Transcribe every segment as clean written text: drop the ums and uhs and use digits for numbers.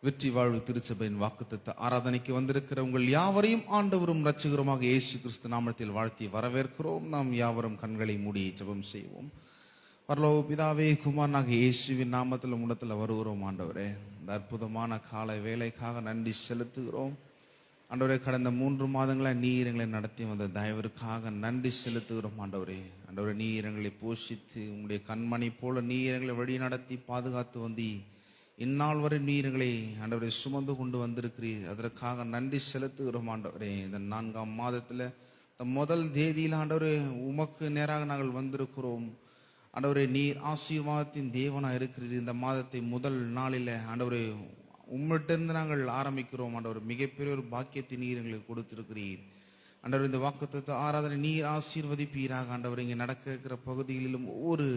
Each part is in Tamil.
வெற்றி வாழ்வு திருச்சபையின் வாக்குத்தத்த ஆராதனைக்கு வந்திருக்கிற உங்கள் யாவரையும் ஆண்டவரும் இரட்சகருமாக இயேசு கிறிஸ்து நாமத்தில் வாழ்த்தி வரவேற்கிறோம். நாம் யாவரும் கண்களை மூடி ஜெபம் செய்வோம். பரலோக பிதாவே, குமாரனாக இயேசுவின் நாமத்தில் உன்னதத்தில் வருகிறோம். ஆண்டவரே, இந்த அற்புதமான காலை வேலைக்காக நன்றி செலுத்துகிறோம். ஆண்டவரே, கடந்த 3 மாதங்களாக நீர் எங்களை நடத்தி வந்த தயவிற்காக நன்றி செலுத்துகிறோம். ஆண்டவரே, நீர் எங்களை போஷித்து உங்களுடைய கண்மணி போல நீர் எங்களை வழி நடத்தி பாதுகாத்து வந்தி இந்நாள் வரை நீர் எங்களை ஆண்டவரை சுமந்து கொண்டு வந்திருக்கிறீர். அதற்காக நன்றி செலுத்துகிறோம். ஆண்டவரே, இந்த 4ஆம் மாதத்தில் இந்த முதல் தேதியில் ஆண்டவரே உமக்கு நேராக நாங்கள் வந்திருக்கிறோம். ஆண்டவரே, நீர் ஆசீர்வாதத்தின் தேவனாக இருக்கிறீர். இந்த மாதத்தை முதல் நாளில் ஆண்டவரே உம்மிட்டிருந்து நாங்கள் ஆரம்பிக்கிறோம். ஆண்டவர், மிகப்பெரிய ஒரு பாக்கியத்தை நீர் எங்களுக்கு கொடுத்திருக்கிறீர். ஆண்டவர், இந்த வாக்குத்தத்த ஆராதனை நீர் ஆசீர்வதிப்பீராக. ஆண்டவர், இங்கே நடக்க இருக்கிற பகுதிகளிலும் ஒவ்வொரு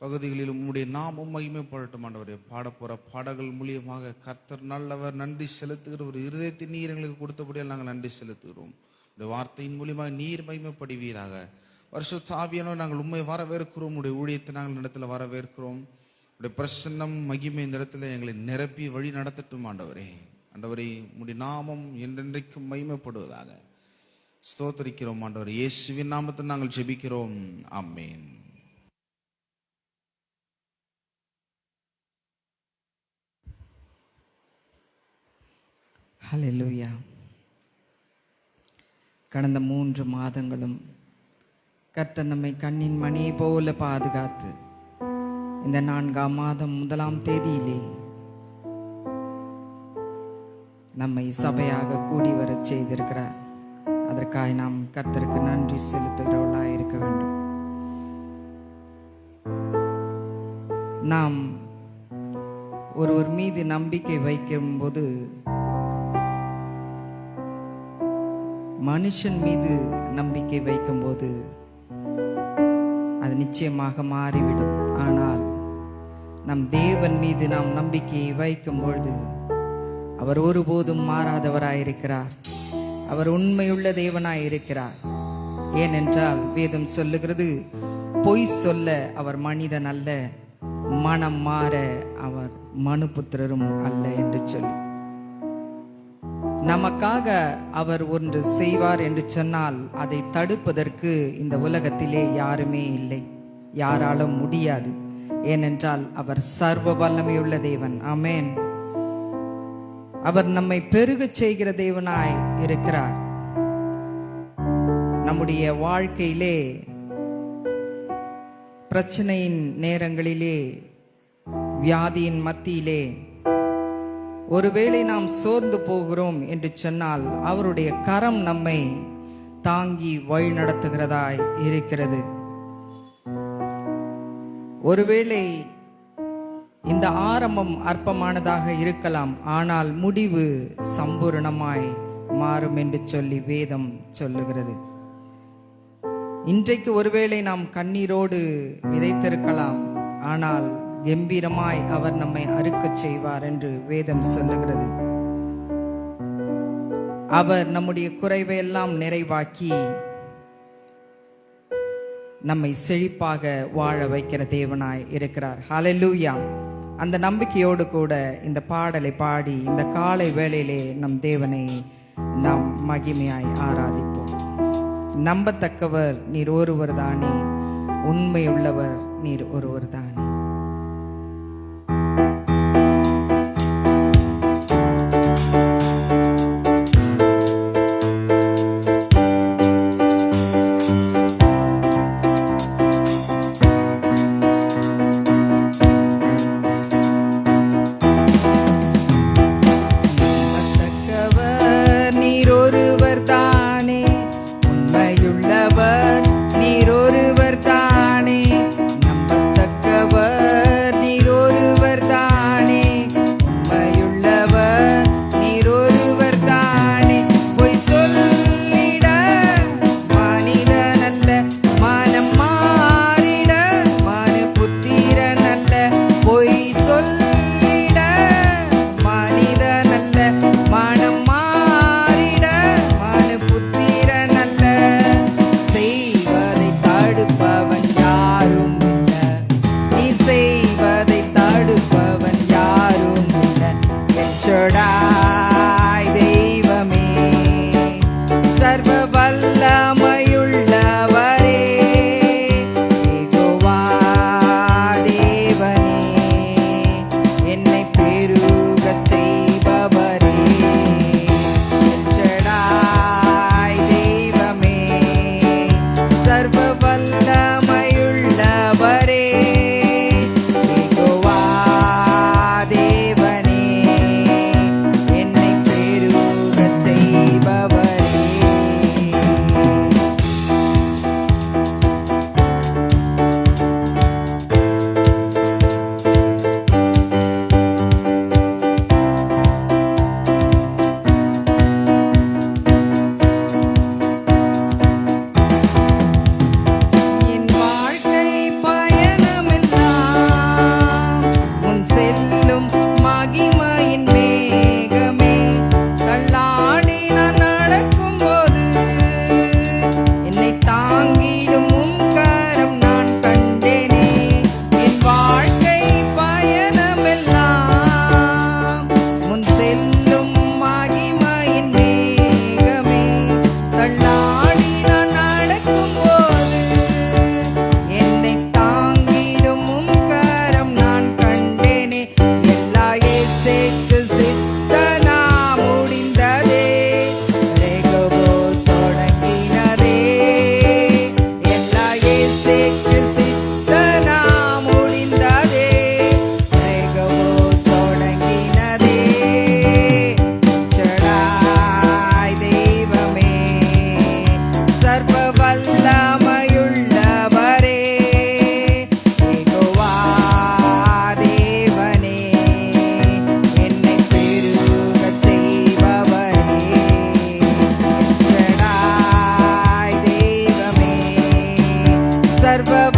பகுதிகளிலும் உம்முடைய நாமம் மகிமைப்படட்டும். ஆண்டவரே, பாடப்போற பாடல்கள் மூலியமாக கர்த்தர் நல்லவர், நன்றி செலுத்துகிற ஒரு இருதயத்தை நீர் எங்களுக்கு கொடுத்தபடியால் நாங்கள் நன்றி செலுத்துகிறோம். உடைய வார்த்தையின் மூலியமாக நீர் மகிமைப்படுவீராக. பரிசுத்த ஆவியானவர், நாங்கள் உண்மை வரவேற்கிறோம். உடைய ஊழியத்தை நாங்கள் இடத்துல வரவேற்கிறோம். உடைய பிரசன்னம் மகிமை இந்த இடத்துல எங்களை நிரப்பி வழி நடத்தட்டும். ஆண்டவரே, உடைய நாமம் என்றென்றைக்கும் மகிமைப்படுவதாக. ஸ்தோத்திரிக்கிறோம். ஆண்டவர், இயேசுவின் நாமத்தில் நாங்கள் ஜெபிக்கிறோம். ஆமென். ஹல்லேலூயா. கடந்த 3 மாதங்களும் கர்த்தர் நம்மை கண்ணின் மணியை போல பாதுகாத்து இந்த 4ஆம் மாதம் 1ஆம் தேதியிலே நம்மை சபையாக கூடி வர செய்திருக்கிறார். அதற்காக நாம் கர்த்தருக்கு நன்றி செலுத்துகிறவர்களாக இருக்க வேண்டும். நாம் ஒருவர் மீது நம்பிக்கை வைக்கும்போது மனுஷன் மீது நம்பிக்கை வைக்கும்போது அது நிச்சயமாக மாறிவிடும். ஆனால் நம் தேவன் மீது நாம் நம்பிக்கையை வைக்கும் பொழுது அவர் ஒருபோதும் மாறாதவராயிருக்கிறார். அவர் உண்மையுள்ள தேவனாயிருக்கிறார். ஏனென்றால் வேதம் சொல்லுகிறது, பொய் சொல்ல அவர் மனிதன் அல்ல, மனம் மாற அவர் மனுபுத்திரரும் அல்ல என்று சொல்லி, நமக்காக அவர் ஒன்று செய்வார் என்று சொன்னால் அதை தடுப்பதற்கு இந்த உலகத்திலே யாருமே இல்லை, யாராலும் முடியாது. ஏனென்றால் அவர் சர்வ வல்லமையுள்ள தேவன். ஆமென். அவர் நம்மை பெருகச் செய்கிற தேவனாய் இருக்கிறார். நம்முடைய வாழ்க்கையிலே பிரச்சனையின் நேரங்களிலே, வியாதியின் மத்தியிலே ஒருவேளை நாம் சோர்ந்து போகிறோம் என்று சொன்னால் அவருடைய கரம் நம்மை தாங்கி வழி நடத்துகிறதாய் இருக்கிறது. ஒருவேளை இந்த ஆரம்பம் அற்பமானதாக இருக்கலாம், ஆனால் முடிவு சம்பூர்ணமாய் மாறும் என்று சொல்லி வேதம் சொல்லுகிறது. இன்றைக்கு ஒருவேளை நாம் கண்ணீரோடு விதைத்திருக்கலாம், ஆனால் கம்பீரமாய் அவர் நம்மை அறுக்கச் செய்வார் என்று வேதம் சொல்லுகிறது. அவர் நம்முடைய குறைவை எல்லாம் நிறைவாக்கி நம்மை செழிப்பாக வாழ வைக்கிற தேவனாய் இருக்கிறார். ஹல்லேலூயா. அந்த நம்பிக்கையோடு கூட இந்த பாடலை பாடி இந்த காலை வேளையிலே நம் தேவனை நாம் மகிமையாய் ஆராதிப்போம். நம்பத்தக்கவர் நீர் ஒருவர் தானே, உண்மையுள்ளவர் நீர் ஒருவர் தானே. நம்பத்தக்கவர்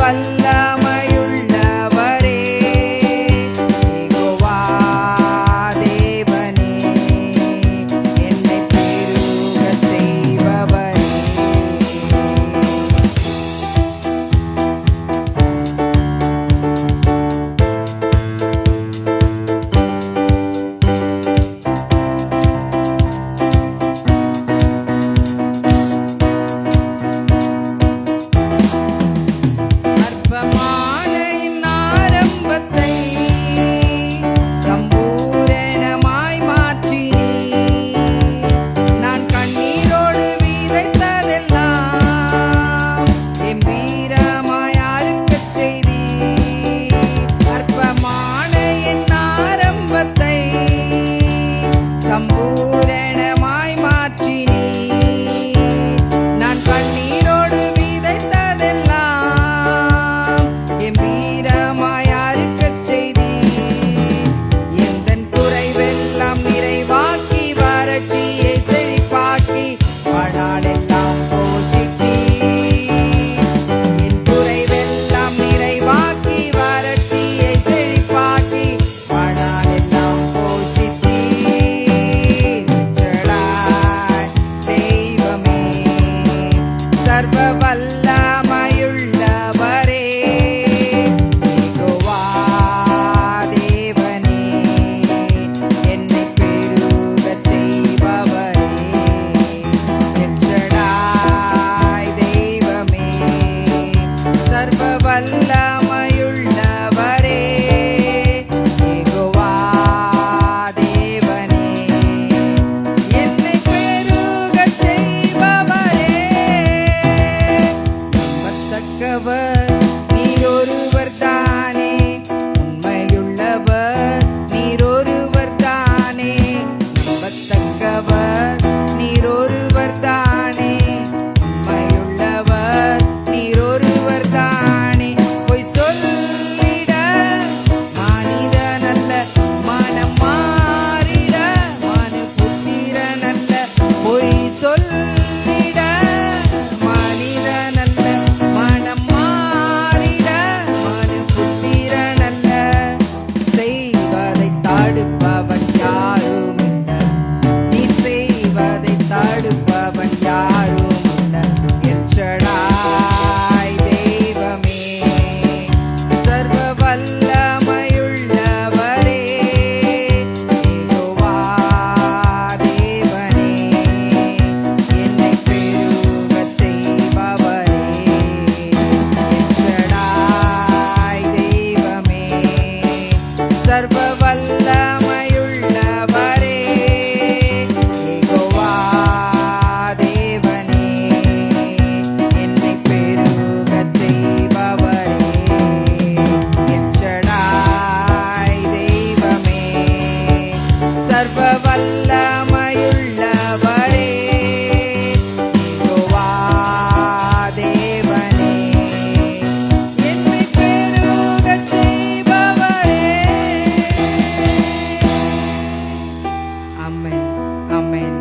வல்லமையுள்ளவரே, யெகோவா தேவனே, என்னை பெருகச் செய்பவரே. அற்பமான என் ஆரம்பத்தை சம்பூரணமாய் மாற்றினீர். நான் கண்ணீரோடு விதைத்ததெல்லாம் கெம்பீரமாய் அறுக்கச் செய்தீர். அற்பமான என் ஆரம்பத்தை சம்பூரணமாய் மாற்றினீர். நான் கண்ணீரோடு விதைத்ததெல்லாம் கெம்பீரமாய் அறுக்கச் செய்தீர். எந்தன் குறைவெல்லாம் நிறைவாக்கி வறட்சியை செழிப்பாக்கி வாழாலெல்லாம் போஷித்தீர். என் குறைவெல்லாம் நிறைவாக்கி வறட்சியை செழிப்பாக்கி வாழாலெல்லாம் போஷித்தீர். ஜடாய் தெய்வமே, சர்வ வல்லமையுள்ளவரே, யெகோவா தேவனே, என்னை பெருகச் செய்பவரே. எல் ஷடாய் தெய்வமே, சர்வ வல்லமையுள்ளவரே, யெகோவா தேவனே, என்னை பெருகச் செய்பவரே. நம்பத்தக்கவர் நீரொருவர் தானே, உண்மையுள்ளவர் நீரொருவர் தானே. நம்பத்தக்கவர் நீரொருவர் தானே, உண்மையுள்ளவர் நீரொருவர் தானே. பொய் சொல்லிட மனிதனல்ல, மனம் மாறிட மனுபுத்திரனல்ல. பொய் சொல்லிட மனிதனல்ல, மனம் மாறிட மனுபுத்திரனல்ல. செய்வதை தடுப்பவன் யாருமில்ல, நீ செய்வதை தடுப்பவன் யாருமில்ல. எல் ஷடாய் தெய்வமே, சர்வ வல்லமையுள்ளவரே, யெகோவா தேவனே, என்னை பெருகச் செய்பவரே. எல் ஷடாய் தெய்வமே, சர்வ வல்லமையுள்ளவரே, யெகோவா தேவனே, என்னை பெருகச் செய்பவரே. எல் ஷடாய் தெய்வமே, சர்வ வல்லமையுள்ளவரே, யெகோவா தேவனே, என்னை பெருகச் செய்பவரே. ஆமென், ஆமென்,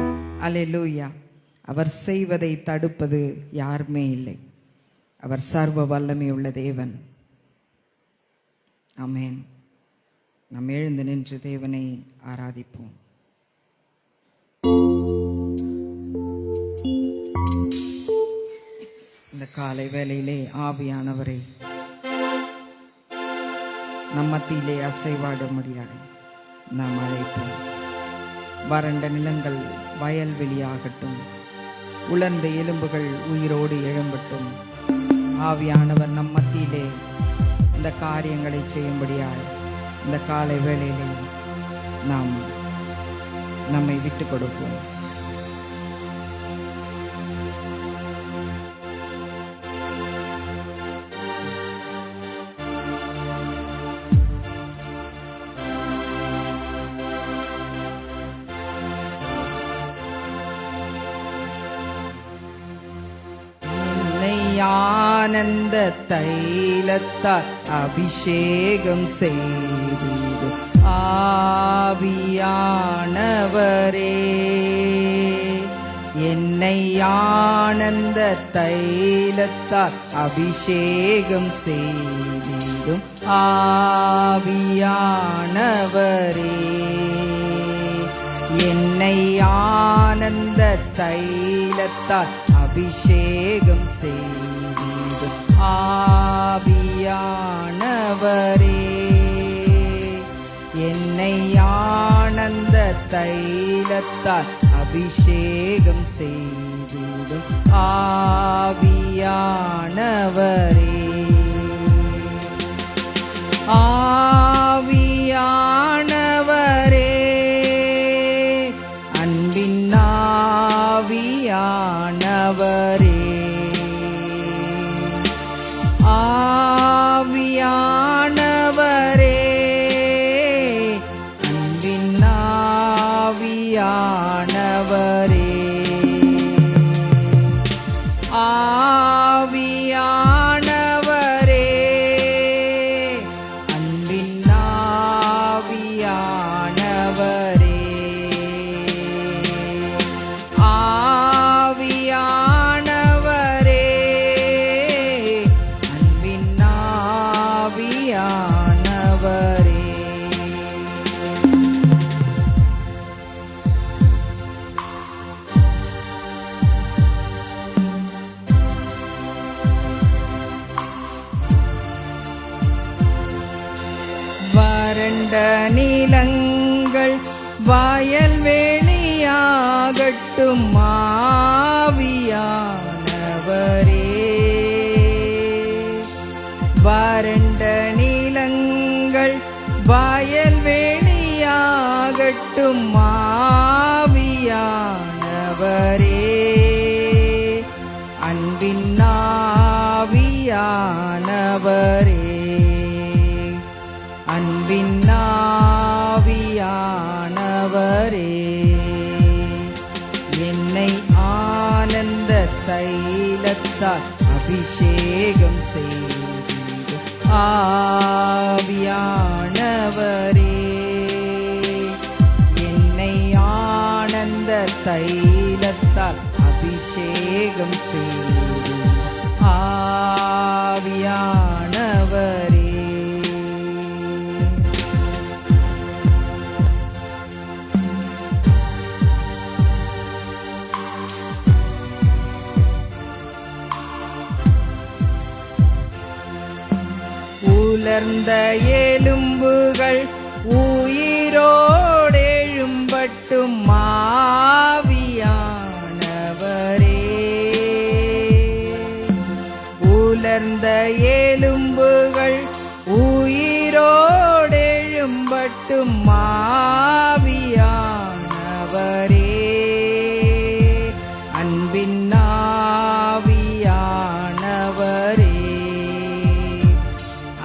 அல்லேலூயா. அவர் செய்வதை தடுப்பது யாருமே இல்லை. அவர் சர்வ வல்லமை உள்ள தேவன். ஆமென். நாம் எழுந்து நின்று தேவனை ஆராதிப்போம். இந்த காலை வேளையிலே ஆவியானவரை நம் மத்தியிலே அசைவாட முடியாது நாம் அழைப்போம். வறண்ட நிலங்கள் வயல்வெளியாகட்டும், உலர்ந்த எலும்புகள் உயிரோடு எழும்பட்டும். ஆவியானவர் நம் மத்தியிலே இந்த காரியங்களை செய்யும்படியாய் இந்த காலை வேளையிலே நாம் நம்மை விட்டு கொடுப்போம். ஆனந்த தைலத்தால் அபிஷேகம் செய்தீர் ஆவியானவரே. என்னை ஆனந்த தைலத்தால் அபிஷேகம் செய்திடும் ஆவியானவரே. என்னை ஆனந்த தைலத்தால் அபிஷேகம் செய்திடும் ஆவியானவரே. என்னை ஆனந்த தைலத்தால் அபிஷேகம் செய்திடும் ஆவியானவரே. ஆவியானவரே, அன்பின் ஆவியானவரே. ஆவியானவரே, அன்பின் ஆவியானவரே. ஆவியானவரே, அன்பின் ஆவியானவரே. ஆவியானவரே, அன்பின் ஆவியானவரே. வறண்ட நிலங்கள் வயல்வெளியாகட்டும் ஆவியானவரே. வறண்ட நிலங்கள் வயல்வெளியாகட்டும் ஆவியானவரே. அன்பின் ஆவியானவரே. அன்பின் ஆவியானவரே. என்னை ஆனந்த தைலத்தால் அபிஷேகம் செய்து ஆவியானவரே. என்னை ஆனந்த தைலத்தால் அபிஷேகம் செய்து ஆவியானவரே. உலர்ந்த எலும்புகள் உயிரோடெழும்பட்டும் ஆவியானவரே. உலர்ந்த எலும்புகள் உயிரோடெழும்பட்டும் ஆவியானவரே. அன்பின் ஆவியானவரே.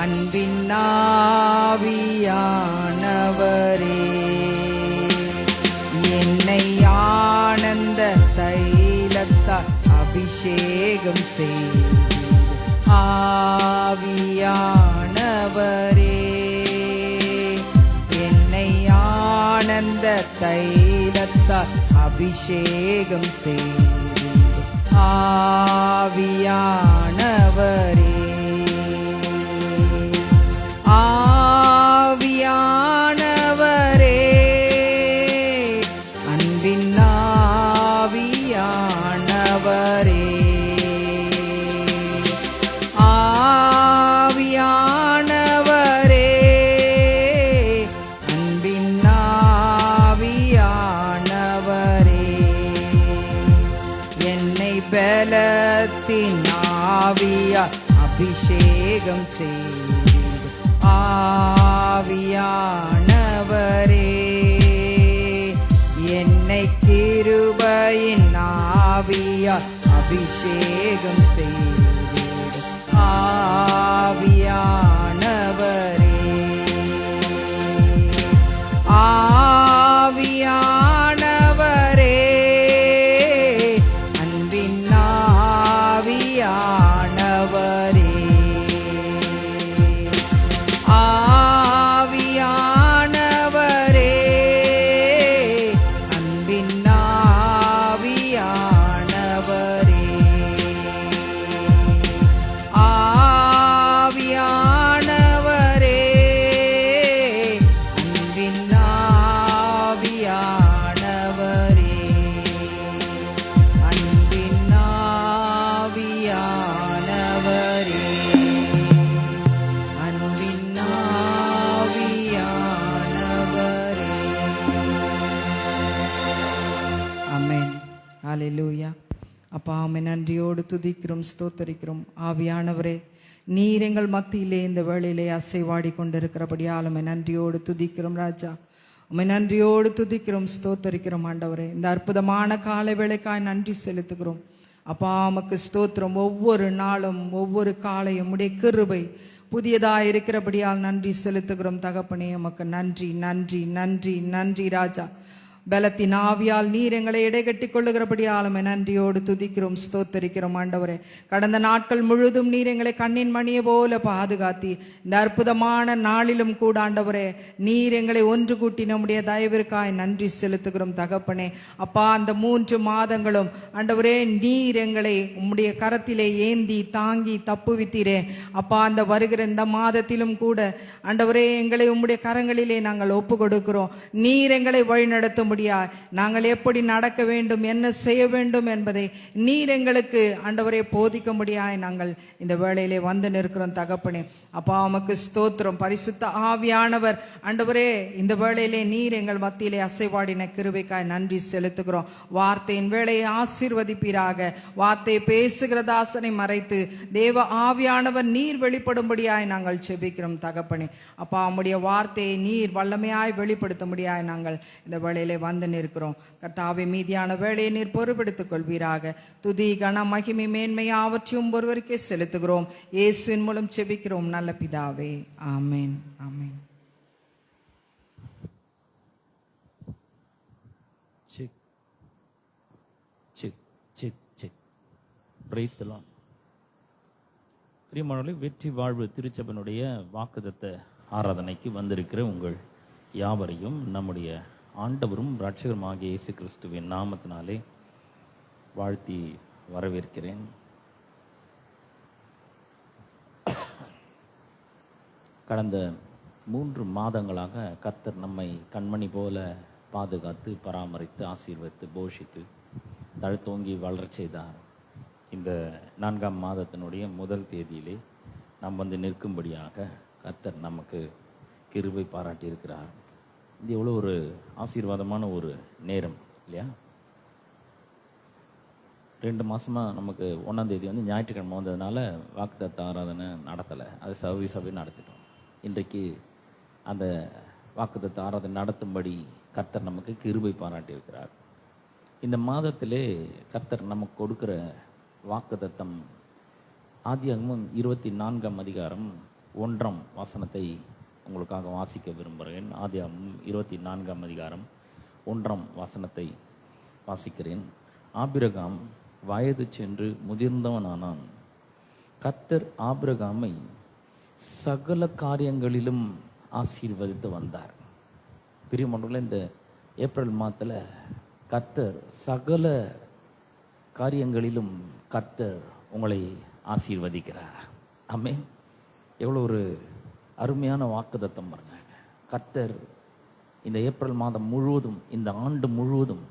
அன்பின் ஆவியானவரே. என்னை ஆனந்த தைலத்தால் அபிஷேகம் செய்து ஆவியானவரே. என்னை ஆனந்த தைலத்தால் அபிஷேகம் செய்து ஆவியானவரே. ஆவியானவரே, அன்பின் ஆவியானவரே. ஆவியானவரே, அன்பின் ஆவியானவரே. என்னை பலத்தின் ஆவியால் அபிஷேகம் செய்து ஆவியானவரே. என்னை கிருபையின் ஆவியால் அபிஷேகம் செய்து ஆவியானவரே. ஆவியானவரே, அன்பின் ஆவியானவரே. ஆவியானவரே, அன்பின் ஆவியானவரே. அப்பா உம்மை நன்றியோடு துதிக்கிறோம், ஸ்தோத்தரிக்கிறோம். ஆவியானவரே, நீர் எங்கள் மத்தியிலே இந்த வேளையிலே அசைவாடி கொண்டிருக்கிறபடியால் உம்மை நன்றியோடு துதிக்கிறோம் ராஜா. உம்மை நன்றியோடு துதிக்கிறோம், ஸ்தோத்தரிக்கிறோம் ஆண்டவரே. இந்த அற்புதமான காலை வேளைக்காய் நன்றி செலுத்துகிறோம் அப்பா. உமக்கு ஸ்தோத்திரம். ஒவ்வொரு நாளும் ஒவ்வொரு காலையும் உம்முடைய கிருபை புதியதாக இருக்கிறபடியால் நன்றி செலுத்துகிறோம் தகப்பனே. உமக்கு நன்றி நன்றி நன்றி நன்றி ராஜா. பலத்தின் ஆவியால் நீர் எங்களை இடைகட்டி கொள்ளுகிறபடியாலுமே நன்றியோடு துதிக்கிறோம், ஸ்தோத்தரிக்கிறோம் ஆண்டவரே. கடந்த நாட்கள் முழுதும் நீர் எங்களை கண்ணின் மணியை போல பாதுகாத்தி இந்த அற்புதமான நாளிலும் கூட ஆண்டவரே நீர் எங்களை ஒன்று கூட்டி நம்முடைய தயவிற்காய் நன்றி செலுத்துகிறோம் தகப்பனே. அப்பா, அந்த 3 மாதங்களும் ஆண்டவரே நீர் எங்களை உம்முடைய கரத்திலே ஏந்தி தாங்கி தப்புவித்தீரே அப்பா. அந்த வருகிற இந்த மாதத்திலும் கூட ஆண்டவரே எங்களை உம்முடைய கரங்களிலே நாங்கள் ஒப்பு கொடுக்கிறோம். நீர் எங்களை வழிநடத்த நாங்கள் எப்படி நடக்க வேண்டும், என்ன செய்ய வேண்டும் என்பதை நீர் எங்களுக்கு ஆண்டவரே போதிக்க முடியாய் நாங்கள் இந்த வேளையிலே வந்து நிற்கிறோம் தகப்பனே. அப்பா உமக்கு ஸ்தோத்திரம். பரிசுத்த ஆவியானவர் ஆண்டவரே இந்த வேளையிலே நீர் எங்கள் மத்தியிலே அசைவாடின கிருபைக்காய் நன்றி செலுத்துகிறோம். வார்த்தையின் வேளையை ஆசீர்வதிப்பீராக. வார்த்தையை பேசுகிற தாசனை மறைத்து தேவ ஆவியானவர் நீர் வெளிப்படும்படியாய் நாங்கள் செபிக்கிறோம் தகப்பனே. அப்பா உம்முடைய வார்த்தையை நீர் வல்லமையாய் வெளிப்படுத்த முடியாய் நாங்கள் இந்த வேளையிலே வந்து நிற்கிறோம். கர்த்தாவே, மீதியான வேளையை நீர் பொறுப்பெடுத்துக் கொள்வீராக. துதி கன மகிமை மேன்மை அவற்றையும் ஒருவருக்கே செலுத்துகிறோம். இயேசுவின் மூலம் செபிக்கிறோம் நல்ல பிதாவே, amen amen. Check check check check. Praise the lord. பிரியமானவர்களே, வெற்றி வாழ்வு திருச்சபையினுடைய வாக்குத்தத்த ஆராதனைக்கு வந்திருக்கிற உங்கள் யாவரையும் நம்முடைய ஆண்டவரும் இரட்சகருமாகிய இயேசு கிறிஸ்துவின் நாமத்தினாலே வாழ்த்தி வரவேற்கிறேன். கடந்த 3 மாதங்களாக கர்த்தர் நம்மை கண்மணி போல பாதுகாத்து பராமரித்து ஆசீர்வதித்து போஷித்து தழுத்தோங்கி வளரச் செய்தார். இந்த 4ஆம் மாதத்தினுடைய முதல் தேதியிலே நாம் வந்து நிற்கும்படியாக கர்த்தர் நமக்கு கிருபை பாராட்டியிருக்கிறார். இது எவ்வளோ ஒரு ஆசீர்வாதமான ஒரு நேரம் இல்லையா? 2 மாதமாக நமக்கு 1ஆம் தேதி வந்து ஞாயிற்றுக்கிழமை வந்ததுனால வாக்குத்தத்த ஆராதனை நடத்தலை, அது சர்வீஸாகவே நடத்திட்டோம். இன்றைக்கு அந்த வாக்குத்தத்த ஆராதனை நடத்தும்படி கர்த்தர் நமக்கு கிருபை பாராட்டியிருக்கிறார். இந்த மாதத்திலே கர்த்தர் நமக்கு கொடுக்கிற வாக்குத்தத்தம் ஆதியாகமம் 24ஆம் அதிகாரம் 1ஆம் வசனத்தை உங்களுக்காக வாசிக்க விரும்புகிறேன். ஆதியாகமம் 24ஆம் அதிகாரம் 1ஆம் வசனத்தை வாசிக்கிறேன். ஆபிரகாம் வயது சென்று முதிர்ந்தவனானான். கர்த்தர் ஆபிரகாமை சகல காரியங்களிலும் ஆசீர்வதித்து வந்தார். பிரியமானவர்களே, இந்த ஏப்ரல் மாதத்தில் கர்த்தர் சகல காரியங்களிலும் கர்த்தர் உங்களை ஆசீர்வதிக்கிறார். ஆமென். எவ்வளோ ஒரு அருமையான வாக்குத்தத்தம் பாருங்க. கர்த்தர் இந்த ஏப்ரல் மாதம் முழுவதும், இந்த ஆண்டு முழுவதும்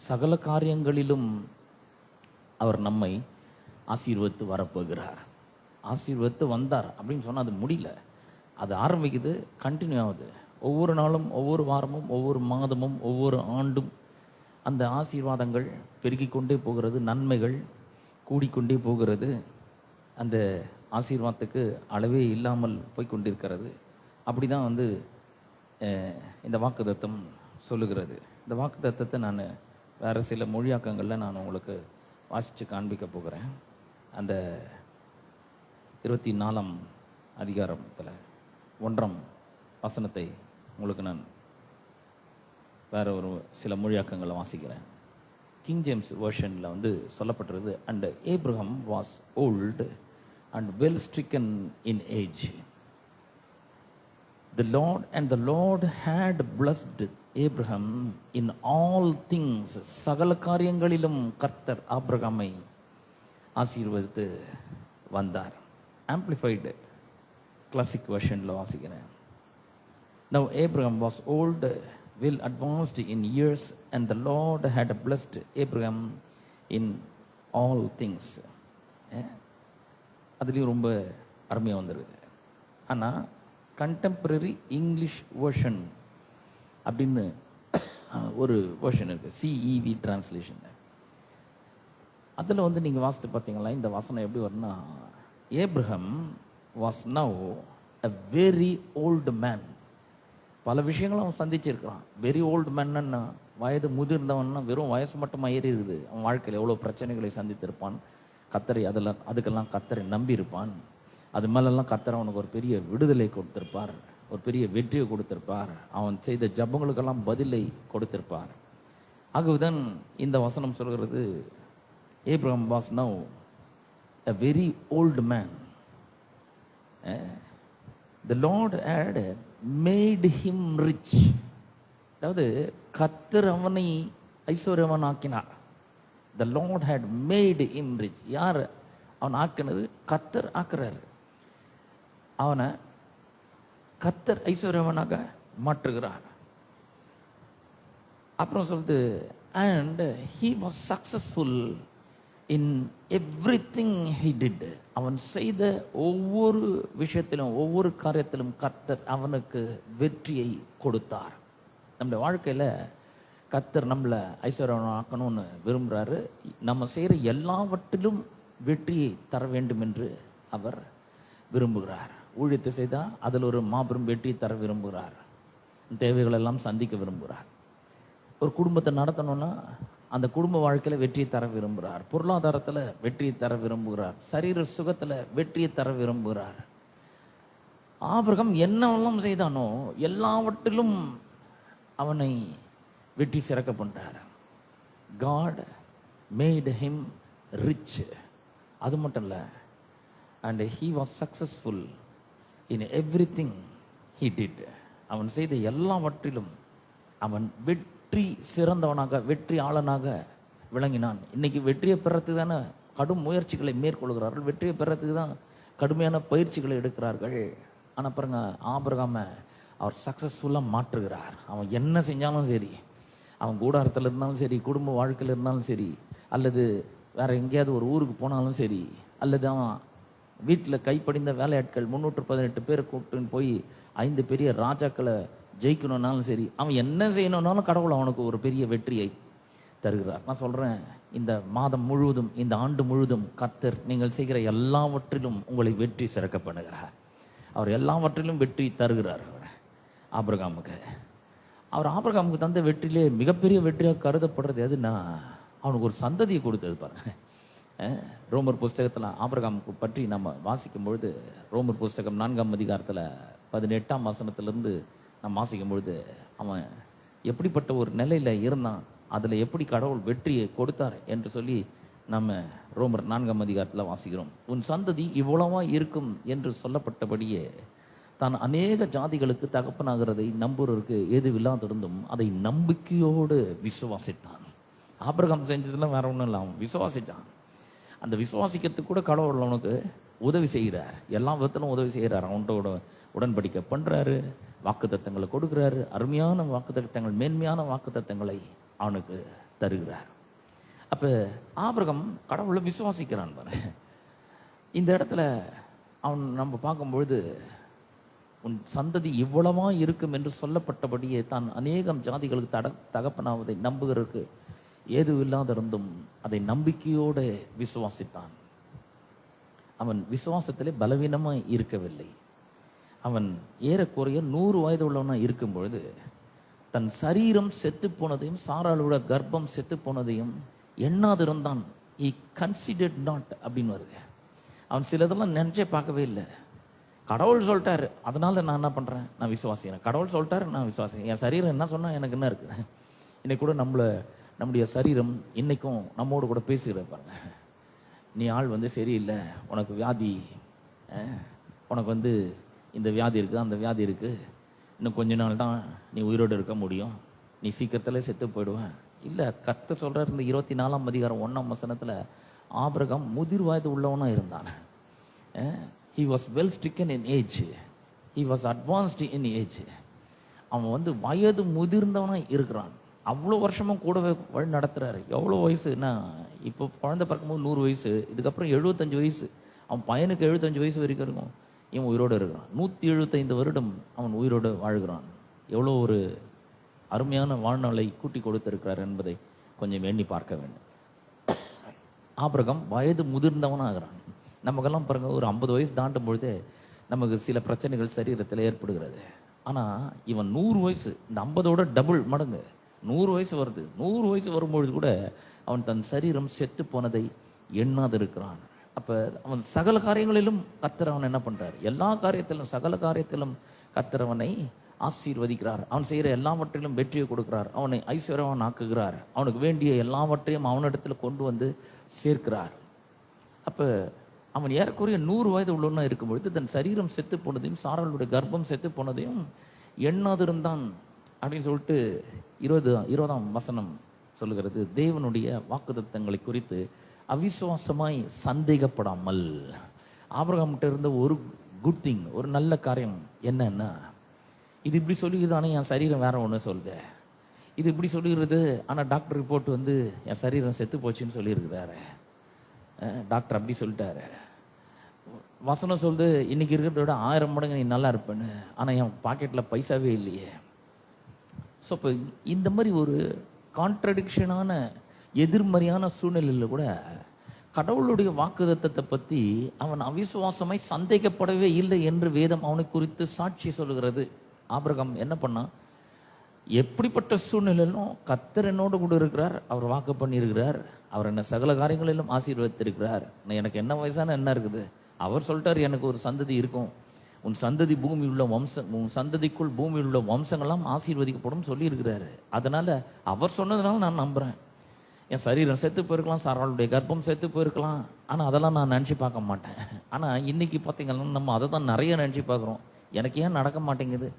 சகல காரியங்களிலும் அவர் நம்மை ஆசீர்வதித்து வரப்போகிறார். ஆசீர்வதித்து வந்தார் அப்படின்னு சொன்னால் அது முடியல, அது ஆரம்பிக்குது, கண்டினியூ ஆகுது. ஒவ்வொரு நாளும், ஒவ்வொரு வாரமும், ஒவ்வொரு மாதமும், ஒவ்வொரு ஆண்டும் அந்த ஆசீர்வாதங்கள் பெருகிக் கொண்டே போகிறது, நன்மைகள் கூடிக்கொண்டே போகிறது. அந்த ஆசீர்வாதத்துக்கு அளவே இல்லாமல் போய்கொண்டிருக்கிறது. அப்படி தான் வந்து இந்த வாக்குத்தத்தம் சொல்லுகிறது. இந்த வாக்குத்தத்தத்தை நான் வேறு சில மொழியாக்கங்களில் நான் உங்களுக்கு வாசித்து காண்பிக்க போகிறேன். அந்த 24ஆம் அதிகாரத்தில் 1ஆம் வசனத்தை உங்களுக்கு நான் வேற ஒரு சில மொழியாக்கங்களை வாசிக்கிறேன். கிங் ஜேம்ஸ் வெர்ஷனில் வந்து சொல்லப்பட்டிருது, and Abraham was old and well stricken in age. The Lord had blessed Abraham in all things. சகல காரியங்களிலும் கர்த்தர் ஆபிரகாமை ஆசீர்வதித்து வந்தார். Amplified classic versionல வாசிக்கிறேன். Now Abraham was old, well advanced in years, and the Lord had blessed Abraham in all things. அதுலேயும் ரொம்ப அருமையாக வந்துருக்கு. ஆனால் கண்டெம்பரரி இங்கிலீஷ் வேர்ஷன் அப்படின்னு ஒரு வேர்ஷன் இருக்குது, CEV டிரான்ஸ்லேஷன். அதில் வந்து நீங்கள் வாசித்து பார்த்தீங்களா, இந்த வசனம் எப்படி வரும்னா, Abraham was now a very old man. பல விஷயங்களும் அவன் சந்திச்சிருக்கிறான். வெரி ஓல்டு மேன்னா வயது முதிர்ந்தவன்னா வெறும் வயசு மட்டும் ஏறி இருக்குது. அவன் வாழ்க்கையில் எவ்வளோ பிரச்சனைகளை சந்தித்திருப்பான். கத்தரை அதுக்கெல்லாம் கத்தரை நம்பி இருப்பான். அது மேலெல்லாம் கத்தரை அவனுக்கு ஒரு பெரிய விடுதலை கொடுத்திருப்பார், ஒரு பெரிய வெற்றியை கொடுத்திருப்பார். அவன் செய்த ஜபங்களுக்கெல்லாம் பதிலை கொடுத்திருப்பார். ஆகவேதான் இந்த வசனம் சொல்கிறது, Abraham was now a very old man. The Lord had made him rich. அதாவது கர்த்தர் அவனை ஐஸ்வர்யவான் ஆக்கினார். The Lord had made him rich. யார் அவன் ஆக்கினது? கர்த்தர் ஆக்குறாரு. அவனை கர்த்தர் ஐஸ்வர்யவானாக மாற்றுகிறார். அப்புறம் சொல்லுது, and he was successful in everything he did. அவன் செய்த ஒவ்வொரு விஷயத்திலும் ஒவ்வொரு காரியத்திலும் கர்த்தர் அவனுக்கு வெற்றியை கொடுத்தார். நம்முடைய வாழ்க்கையில் கர்த்தர் நம்மளை ஐஸ்வர்யவான் ஆக்கணும்னு விரும்புகிறாரு. நம்ம செய்கிற எல்லாவற்றிலும் வெற்றியை தர வேண்டும் என்று அவர் விரும்புகிறார். ஊழியத்தை செய்தால் அதில் ஒரு மாபெரும் வெற்றியை தர விரும்புகிறார். தேவைகளெல்லாம் சந்திக்க விரும்புகிறார். ஒரு குடும்பத்தை நடத்தணும்னா அந்த குடும்ப வாழ்க்கையில் வெற்றியை தர விரும்புகிறார். பொருளாதாரத்தில் வெற்றியை தர விரும்புகிறார். சரீர சுகத்தில் வெற்றியை தர விரும்புகிறார். ஆபிரகாம் என்னவெல்லாம் செய்தானோ எல்லாவற்றிலும் அவனை வெற்றி சிறக்க பண்றார். God made him rich. அது மட்டும் இல்லை, and he was successful in everything he did. அவன் செய்த எல்லாவற்றிலும் அவன் வெற்றி சிறந்தவனாக, வெற்றி ஆளனாக விளங்கினான். இன்னைக்கு வெற்றியை பெறத்துக்கு தானே கடும் முயற்சிகளை மேற்கொள்கிறார்கள். வெற்றியை பெறத்துக்கு தான் கடுமையான பயிற்சிகளை எடுக்கிறார்கள். ஆனால் பாருங்க, ஆபிரகாம அவர் சக்சஸ்ஃபுல்லாக மாற்றுகிறார். அவன் என்ன செஞ்சாலும் சரி, அவன் கூடாரத்தில் இருந்தாலும் சரி, குடும்ப வாழ்க்கையில் இருந்தாலும் சரி, அல்லது வேற எங்கேயாவது ஒரு ஊருக்கு போனாலும் சரி, அல்லது அவன் வீட்டில் கைப்படிந்த வேலையாட்கள் 318 பேரை கூப்பிட்டுன்னு போய் 5 பெரிய ராஜாக்களை ஜெயிக்கணும்னாலும் சரி, அவன் என்ன செய்யணும்னாலும் கடவுள் அவனுக்கு ஒரு பெரிய வெற்றியை தருகிறார். நான் சொல்கிறேன், இந்த மாதம் முழுவதும், இந்த ஆண்டு முழுவதும் கர்த்தர் நீங்கள் செய்கிற எல்லாவற்றிலும் உங்களை வெற்றி சிறக்க பண்ணுகிறார். அவர் எல்லாவற்றிலும் வெற்றி தருகிறார். ஆபிரகாமுக்கு ஆபிரகாமுக்கு தந்த வெற்றியிலே மிகப்பெரிய வெற்றியாக கருதப்படுறது எதுனா, அவனுக்கு ஒரு சந்ததியை கொடுத்தது பாருங்க. ரோமர் புஸ்தகத்தில் ஆபிரகாமுக்கு பற்றி நம்ம வாசிக்கும் பொழுது, ரோமர் புஸ்தகம் 4ஆம் அதிகாரத்தில் 18ஆம் வசனத்திலிருந்து நம்ம வாசிக்கும் பொழுது, அவன் எப்படிப்பட்ட ஒரு நிலையில் இருந்தான், அதில் எப்படி கடவுள் வெற்றியை கொடுத்தார் என்று சொல்லி நம்ம ரோமர் 4ஆம் அதிகாரத்தில் வாசிக்கிறோம். உன் சந்ததி இவ்வளவா இருக்கும் என்று சொல்லப்பட்டபடியே தான் அநேக ஜாதிகளுக்கு தகப்பனாகிறதை நம்புறவருக்கு ஏதுவில்லாதிருந்தும் அதை நம்பிக்கையோடு விசுவாசித்தான். ஆபிரகாம் செஞ்சதெல்லாம் வேற ஒன்றும் இல்லை, அவன் விசுவாசித்தான். அந்த விசுவாசிக்கிறதுக்கு கூட கடவுள் அவனுக்கு உதவி செய்கிறார். எல்லா விதத்திலும் உதவி செய்கிறார். அவன்கிட்ட உடன்படிக்கை பண்ணுறாரு, வாக்குத்தத்தங்களை கொடுக்குறாரு, அருமையான வாக்குத்தத்தங்கள், மேன்மையான வாக்குத்தத்தங்களை அவனுக்கு தருகிறார். அப்போ ஆபிரகாம் கடவுளை விசுவாசிக்கிறான் பாரு. இந்த இடத்துல அவன் நம்ம பார்க்கும்பொழுது, உன் சந்ததி இவ்வளவா இருக்கும் என்று சொல்லப்பட்டபடியே தான் அநேகம் ஜாதிகளுக்கு தகப்பனாவதை நம்புகிறதுக்கு ஏது இல்லாதிருந்தும் அதை நம்பிக்கையோடு விசுவாசித்தான். அவன் விசுவாசத்திலே பலவீனமாய் இருக்கவில்லை. அவன் ஏறக்குறைய 100 வயது உள்ளவனா இருக்கும் பொழுது தன் சரீரம் செத்து போனதையும் சாராளோட கர்ப்பம் செத்து போனதையும் எண்ணாதிருந்தான். he considered not அப்படின்னு வருது. அவன் சிலதெல்லாம் நினைச்சே பார்க்கவே இல்லை. கடவுள் சொல்லிட்டாரு, அதனால நான் என்ன பண்றேன், நான் விசுவாசிக்கிறேன். கடவுள் சொல்லிட்டாரு, நான் விசுவாசிக்கிறேன். என் சரீரம் என்ன சொன்னா எனக்கு என்ன இருக்குது. இன்னைக்கு கூட நம்முடைய சரீரம் இன்னைக்கும் நம்மோடு கூட பேசுகிற பாருங்க. நீ ஆள் சரியில்லை, உனக்கு வியாதி, உனக்கு இந்த வியாதி இருக்கு, அந்த வியாதி இருக்கு, இன்னும் கொஞ்ச நாள் தான் நீ உயிரோடு இருக்க முடியும், நீ சீக்கிரத்தில் செத்து போயிடுவேன். இல்லை, கர்த்தர் சொல்றார் இந்த 24ஆம் அதிகாரம் 1ஆம் வசனத்தில், ஆபிரகாம் முதிர் வயது உள்ளவனா இருந்தான். he was well stricken in age, he was advanced in age. அவன் வயது முதிர்ந்தவனா இருக்கிறான். அவ்வளோ வருஷமும் கூடவே வழி நடத்துறாரு. எவ்வளோ வயசுனா, இப்போ குழந்தை பிறக்கும்போது 100 வயசு, இதுக்கப்புறம் 75 வயசு. அவன் பையனுக்கு 75 வயசு வரைக்கும் இருக்கும், இவன் உயிரோடு இருக்கிறான். 175 வருடம் அவன் உயிரோடு வாழ்கிறான். எவ்வளோ ஒரு அருமையான வாழ்நாளை கூட்டி கொடுத்திருக்கிறார் என்பதை கொஞ்சம் எண்ணி பார்க்க வேண்டும். ஆபிரகாம் வயது முதிர்ந்தவனா ஆகிறான். நமக்கெல்லாம் பாருங்க, ஒரு 50 வயசு தாண்டும் பொழுது நமக்கு சில பிரச்சனைகள் சரீரத்தில் ஏற்படுகிறது. ஆனால் இவன் 100 வயசு, இந்த 50ஓட டபுள் மடங்கு 100 வயசு வருது. 100 வயசு வரும்பொழுது கூட அவன் தன் சரீரம் செத்து போனதை எண்ணாது இருக்கிறான். அப்போ அவன் சகல காரியங்களிலும் கர்த்தர் அவன் என்ன பண்றார்? எல்லா காரியத்திலும் சகல காரியத்திலும் கர்த்தர் அவனை ஆசீர்வதிக்கிறார். அவன் செய்கிற எல்லாவற்றிலும் வெற்றியை கொடுக்கிறார். அவனை ஐஸ்வர்யவான் ஆக்குகிறார். அவனுக்கு வேண்டிய எல்லாவற்றையும் அவனிடத்தில் கொண்டு வந்து சேர்க்கிறார். அப்போ அவன் ஏறக்குறைய 100 வயது உள்ளவனா இருக்கும் பொழுது தன் சரீரம் செத்து போனதையும் சாராளுடைய கர்ப்பம் செத்து போனதையும் எண்ணாதிருந்தான் அப்படின்னு சொல்லிட்டு 20ஆம் வசனம் சொல்லுகிறது. தேவனுடைய வாக்குத்தத்தங்களை குறித்து அவிசுவாசமாய் சந்தேகப்படாமல். ஆபிரகாம்கிட்ட இருந்த ஒரு குட் திங், ஒரு நல்ல காரியம் என்னன்னா, இது இப்படி சொல்லிக்கிறது ஆனால் என் சரீரம் வேற ஒன்று சொல்லுது. இது இப்படி சொல்லிடுறது ஆனால் டாக்டர் ரிப்போர்ட் வந்து என் சரீரம் செத்து போச்சுன்னு சொல்லியிருக்கிறாரு. டாக்டர் அப்படி சொல்லிட்டாரு. வசனம் சொல்லுது இன்னைக்கு இருக்கிறத விட 1000 மடங்கு நீ நல்லா இருப்பேன்னு, ஆனால் என் பாக்கெட்டில் பைசாவே இல்லையே. ஸோ இப்போ இந்த மாதிரி ஒரு கான்ட்ரடிக்ஷனான எதிர்மறையான சூழ்நிலையில் கூட கடவுளுடைய வாக்குத்தத்தத்தை பற்றி அவன் அவிசுவாசமாய் சந்தேகப்படவே இல்லை என்று வேதம் அவனை குறித்து சாட்சி சொல்லுகிறது. ஆபிரகாம் என்ன பண்ணான்? எப்படிப்பட்ட சூழ்நிலையிலும் கர்த்தர் என்னோடு கூட இருக்கிறார், அவர் வாக்கு பண்ணியிருக்கிறார், அவர் என்ன சகல காரியங்களிலும் ஆசீர்வதித்திருக்கிறார். எனக்கு என்ன வயசான என்ன இருக்குது, அவர் சொல்லிட்டார் எனக்கு ஒரு சந்ததி இருக்கும், உன் சந்ததி பூமியில் உள்ள வம்சம், உன் சந்ததிக்குள் பூமியில் உள்ள வம்சங்கள்லாம் ஆசீர்வதிக்கப்படும் சொல்லி இருக்கிறாரு. அதனால அவர் சொன்னதுனால நான் நம்புறேன். என் சரீரம் செத்து போயிருக்கலாம், சாராளுடைய கர்ப்பம் செத்து போயிருக்கலாம், ஆனால் அதெல்லாம் நான் நினச்சி பார்க்க மாட்டேன். ஆனால் இன்னைக்கு பார்த்தீங்கன்னா நம்ம அதை தான் நிறைய நினச்சி பார்க்குறோம். எனக்கு ஏன் நடக்க மாட்டேங்குது,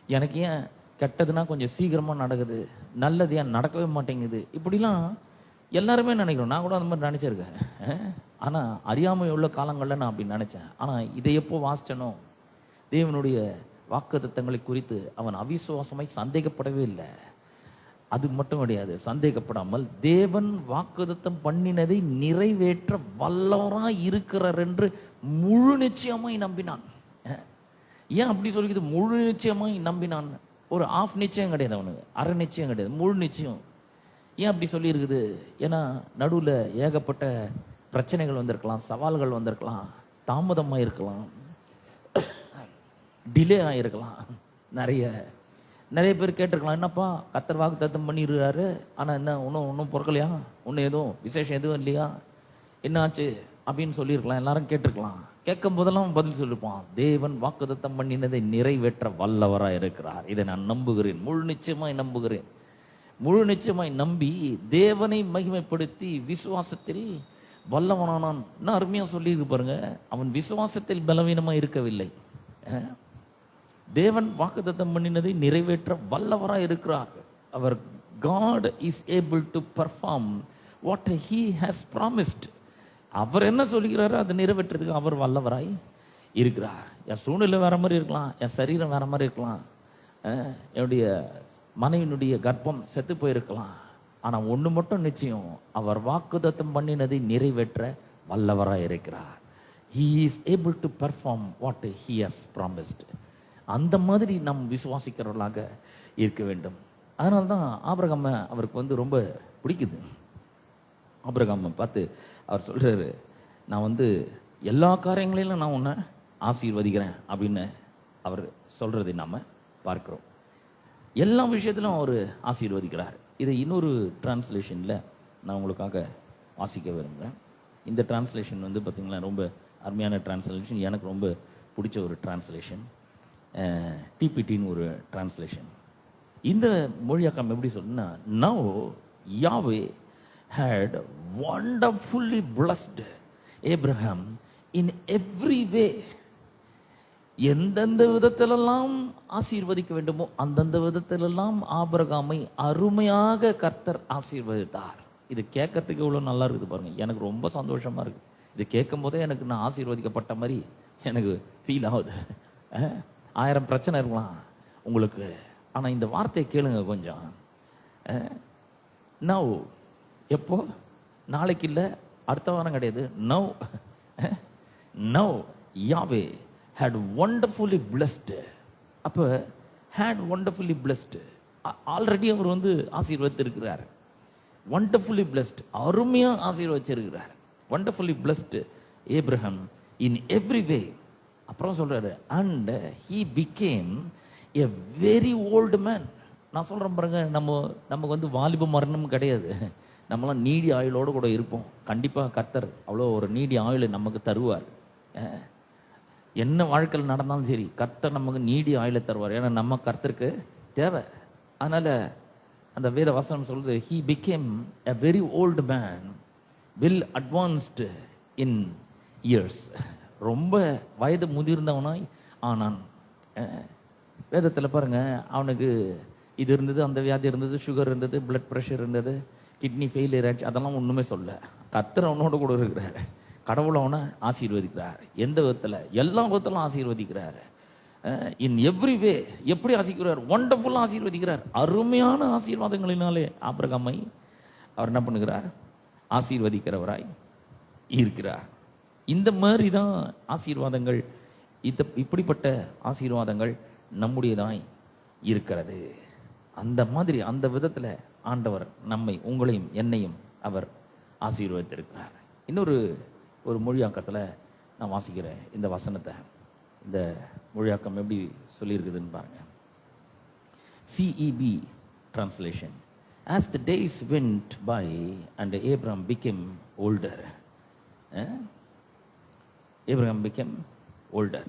எனக்கு ஏன் கெட்டதுன்னா கொஞ்சம் சீக்கிரமாக நடக்குது, நல்லது ஏன் நடக்கவே மாட்டேங்குது, இப்படிலாம் எல்லாருமே நினைக்கிறோம். நான் கூட அந்த மாதிரி நினச்சிருக்கேன். ஆனால் அறியாமை உள்ள காலங்களில் நான் அப்படி நினச்சேன். ஆனால் இதை எப்போ வாசிச்சனோ, தேவனுடைய வாக்குத்தத்தங்களை குறித்து அவன் அவிசுவாசமாய் சந்தேகப்படவே இல்லை. அது மட்டும் கிடையாது, சந்தேகப்படாமல் தேவன் வாக்குத்தத்தம் பண்ணினதை நிறைவேற்ற வல்லவராய் இருக்கிறார் என்று முழு நிச்சயமாய் நம்பினான். ஏன் அப்படி சொல்லிக்குது? முழு நிச்சயமாய் நம்பினான். ஒரு ஆஃப் நிச்சயம் கிடையாது, அவனுக்கு அரை நிச்சயம் கிடையாது, முழு நிச்சயம். ஏன் அப்படி சொல்லி இருக்குது? ஏன்னா நடுவில் ஏகப்பட்ட பிரச்சனைகள் வந்திருக்கலாம், சவால்கள் வந்திருக்கலாம், தாமதமாக இருக்கலாம், டிலே ஆகிருக்கலாம். நிறைய பேர் கேட்டிருக்கலாம், என்னப்பா கர்த்தர் வாக்குத்தத்தம் பண்ணிடுறாரு, ஆனால் என்ன ஒன்றும் பொறுக்கலையா, ஒன்றும் எதுவும் விசேஷம் எதுவும் இல்லையா, என்ன ஆச்சு அப்படின்னு சொல்லியிருக்கலாம். எல்லாரும் கேட்டிருக்கலாம். கேட்கும் போதெல்லாம் பதில் சொல்லிருப்பான், தேவன் வாக்குத்தத்தம் பண்ணினதை நிறைவேற்ற வல்லவராக இருக்கிறார், இதை நான் நம்புகிறேன், முழு நிச்சயமாய் நம்புகிறேன். முழு நிச்சயமாய் நம்பி தேவனை மகிமைப்படுத்தி விசுவாசத்தில் வல்லவனானான். என்ன அருமையா சொல்லியிருக்கு பாருங்க. அவன் விசுவாசத்தில் பலவீனமா இருக்கவில்லை. தேவன் வாக்குத்தத்தம் பண்ணினதை நிறைவேற்ற வல்லவராய் இருக்கிறார். அவர் God is able to perform what he has promised. அவர் என்ன சொல்லுகிறாரோ அதை நிறைவேற்றதுக்கு அவர் வல்லவராய் இருக்கிறார். என் சூழ்நிலை வேற மாதிரி இருக்கலாம், என் சரீரம் வேற மாதிரி இருக்கலாம், என்னுடைய மனைவியினுடைய கர்ப்பம் செத்து போயிருக்கலாம், ஆனா ஒண்ணு மட்டும் நிச்சயம், அவர் வாக்குத்தத்தம் பண்ணினதை நிறைவேற்ற வல்லவராய் இருக்கிறார். He is able to perform what he has promised. அந்த மாதிரி நாம் விசுவாசிக்கிறவர்களாக இருக்க வேண்டும். அதனால தான் ஆபிரகாமை அவருக்கு ரொம்ப பிடிக்குது. ஆபிரகாமை பார்த்து அவர் சொல்றாரு, நான் எல்லா காரியங்களிலும் நான் உன்னை ஆசீர்வதிக்கிறேன் அப்படின்னு அவர் சொல்றதை நாம பார்க்கிறோம். எல்லா விஷயத்திலும் அவர் ஆசீர்வதிக்கிறார். இதை இன்னொரு டிரான்ஸ்லேஷன்ல நான் உங்களுக்காக வாசிக்க விரும்புகிறேன். இந்த டிரான்ஸ்லேஷன் பார்த்தீங்களா ரொம்ப அருமையான டிரான்ஸ்லேஷன், எனக்கு ரொம்ப பிடிச்ச ஒரு டிரான்ஸ்லேஷன், டிபிடின்னு ஒரு டிரான்ஸ்லேஷன். இந்த மொழியாக்கம் எப்படி சொல்லுன்னா, now Yahweh had wonderfully blessed Abraham in every way. எந்தெந்த விதத்திலெல்லாம் ஆசீர்வதிக்க வேண்டுமோ அந்தந்த விதத்திலெல்லாம் ஆபிரகாமை அருமையாக கர்த்தர் ஆசீர்வதித்தார். இது கேட்கறதுக்கு எவ்வளோ நல்லா இருக்குது பாருங்க. எனக்கு ரொம்ப சந்தோஷமா இருக்கு. இது கேட்கும் போதே எனக்கு நான் ஆசீர்வதிக்கப்பட்ட மாதிரி எனக்கு ஃபீல் ஆகுது. 1000 பிரச்சனை இருக்கலாம் உங்களுக்கு, ஆனால் இந்த வார்த்தையை கேளுங்க கொஞ்சம். நவ், எப்போ? நாளைக்கு இல்லை, அடுத்த வாரம் கிடையாது. Now now Yahweh had wonderfully blessed. அப்போ had wonderfully blessed, ஆல்ரெடி அவர் ஆசீர்வதித்திருக்கிறார். wonderfully blessed, அருமையா ஆசீர்வச்சிருக்கிறார். wonderfully blessed Abraham in every way. அப்புறம் சொல்றாரு, and he became a very old man. நான் சொல்றேன் பாருங்க, நமக்கு வந்து வாலிப மரணம் கிடையாது. நம்மளாம் நீடி ஆயுளோடு கூட இருப்போம். கண்டிப்பா கர்த்தர் அவ்வளோ ஒரு நீடி ஆயுளை நமக்கு தருவார். என்ன வாழ்க்கையில் நடந்தாலும் சரி, கர்த்தர் நமக்கு நீடி ஆயுளை தருவார். ஏன்னா நம்ம கர்த்தருக்கு தேவை. அதனால அந்த வேத வசனம் சொல்றது, he became a very old man, well advanced in years. ரொம்ப வயது முதிர்ந்தவனாய் ஆனான். வேதத்தில் பாருங்க, அவனுக்கு இது இருந்தது, அந்த வியாதி இருந்தது, சுகர் இருந்தது, பிளட் ப்ரெஷர் இருந்தது, கிட்னி ஃபெயிலியர் ஆச்சு, அதெல்லாம் ஒன்றுமே சொல்ல. கர்த்தர் அவனோட கூட இருக்கிறாரு. கடவுள் அவனை ஆசீர்வதிக்கிறார். எந்த விதத்தில்? எல்லா விதத்திலும் ஆசீர்வதிக்கிறார். இன் எவ்ரி வே. எப்படி ஆசீர்வதிக்கிறார்? ஒண்டர்ஃபுல்லாக ஆசீர்வதிக்கிறார். அருமையான ஆசீர்வாதங்களினாலே ஆபிரகாமை அவர் என்ன பண்ணுகிறார்? ஆசீர்வதிக்கிறவராய் இருக்கிறார். இந்த மாதிரி தான் ஆசீர்வாதங்கள், இப்படிப்பட்ட ஆசீர்வாதங்கள் நம்முடையதாய் இருக்கிறது. அந்த மாதிரி அந்த விதத்தில் ஆண்டவர் நம்மை, உங்களையும் என்னையும் அவர் ஆசீர்வதித்திருக்கிறார். இன்னொரு மொழியாக்கத்தில் நான் வாசிக்கிறேன் இந்த வசனத்தை. இந்த மொழியாக்கம் எப்படி சொல்லியிருக்குதுன்னு பாருங்க. CEB translation. As the days went by and Abraham became older. Abraham became older.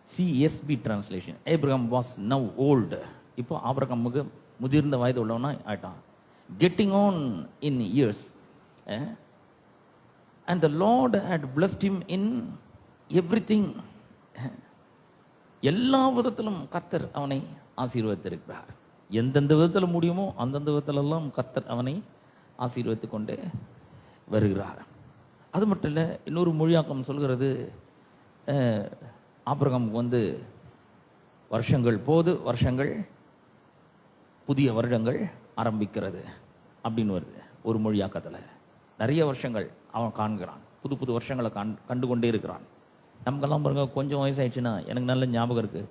CSB translation. Abraham was now old. இப்போ ஆபிரகாமுக்கு முதிர்ந்த வயது உள்ளவனா ஆயிட்டான். Getting on in years. And the Lord had blessed him in everything. எல்லா விதத்திலும் கர்த்தர் அவனை ஆசீர்வதித்திருக்கிறார். எந்தெந்த விதத்தில் முடியுமோ அந்தந்த விதத்திலெல்லாம் கர்த்தர் அவனை ஆசீர்வதித்து கொண்டே வருகிறார். அது மட்டும் இல்லை, இன்னொரு மொழியாக்கம் சொல்கிறது, ஆபிரகாமுக்கு வந்து வருஷங்கள் போது, வருஷங்கள் புதிய வருடங்கள் ஆரம்பிக்கிறது அப்படின்னு வருது ஒரு மொழியாக்கத்தில். நிறைய வருஷங்கள் அவன் காண்கிறான், புது புது வருஷங்களை கண்டு கொண்டே இருக்கிறான். நமக்கெல்லாம் பாருங்க, கொஞ்சம் வயசாயிடுச்சுன்னா, எனக்கு நல்ல ஞாபகம் இருக்குது,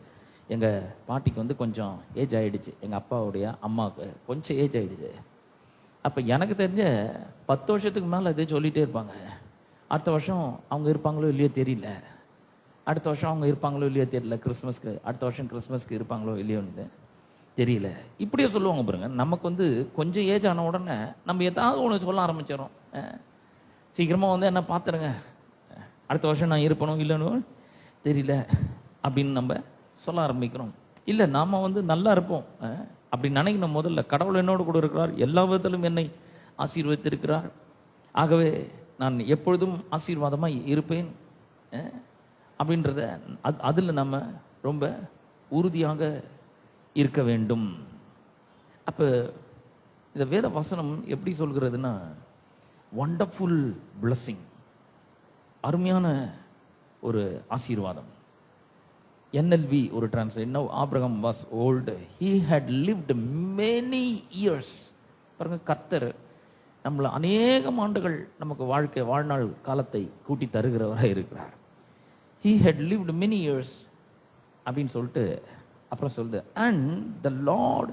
எங்கள் பாட்டிக்கு வந்து கொஞ்சம் ஏஜ் ஆகிடுச்சு, எங்கள் அப்பாவுடைய அம்மாவுக்கு கொஞ்சம் ஏஜ் ஆகிடுச்சு. அப்போ எனக்கு தெரிஞ்ச 10 வருஷத்துக்கு மேலே இதே சொல்லிகிட்டே இருப்பாங்க. அடுத்த வருஷம் அவங்க இருப்பாங்களோ இல்லையோ தெரியல, அடுத்த வருஷம் அவங்க இருப்பாங்களோ இல்லையோ தெரியல, கிறிஸ்மஸ்க்கு அடுத்த வருஷம் கிறிஸ்மஸ்க்கு இருப்பாங்களோ இல்லையோன்னு தெரியல, இப்படியே சொல்லுவாங்க பாருங்க. நமக்கு வந்து கொஞ்சம் ஏஜ் ஆன உடனே நம்ம ஏதாவது ஒன்று சொல்ல ஆரம்பிச்சிடறோம். சீக்கிரமாக வந்து என்ன பார்த்துருங்க, அடுத்த வருஷம் நான் இருப்பணும் இல்லைன்னு தெரியல அப்படின்னு நம்ம சொல்ல ஆரம்பிக்கிறோம். இல்லை, நாம் வந்து நல்லா இருப்போம் அப்படின்னு நினைக்கணும். முதல்ல கடவுள் என்னோடு கூட இருக்கிறார், எல்லா விதத்திலும் என்னை ஆசீர்வதித்திருக்கிறார், ஆகவே நான் எப்பொழுதும் ஆசீர்வாதமாக இருப்பேன் அப்படின்றத அதில் நம்ம ரொம்ப உறுதியாக இருக்க வேண்டும். அப்போ இந்த வேத வசனம் எப்படி சொல்கிறதுனா, வண்டர்ஃபுல் பிளஸிங், அருமையான ஒரு ஆசீர்வாதம். NLV ஒரு translation, now Abraham was old, he had lived many years. பாருங்க, கர்த்தர் நம்மளை அநேகம் ஆண்டுகள் நமக்கு வாழ்நாள் காலத்தை கூட்டி தருகிறவராக இருக்கிறார். He had lived many years அப்படின்னு சொல்லிட்டு அப்புறம் சொல்லுது, and the lord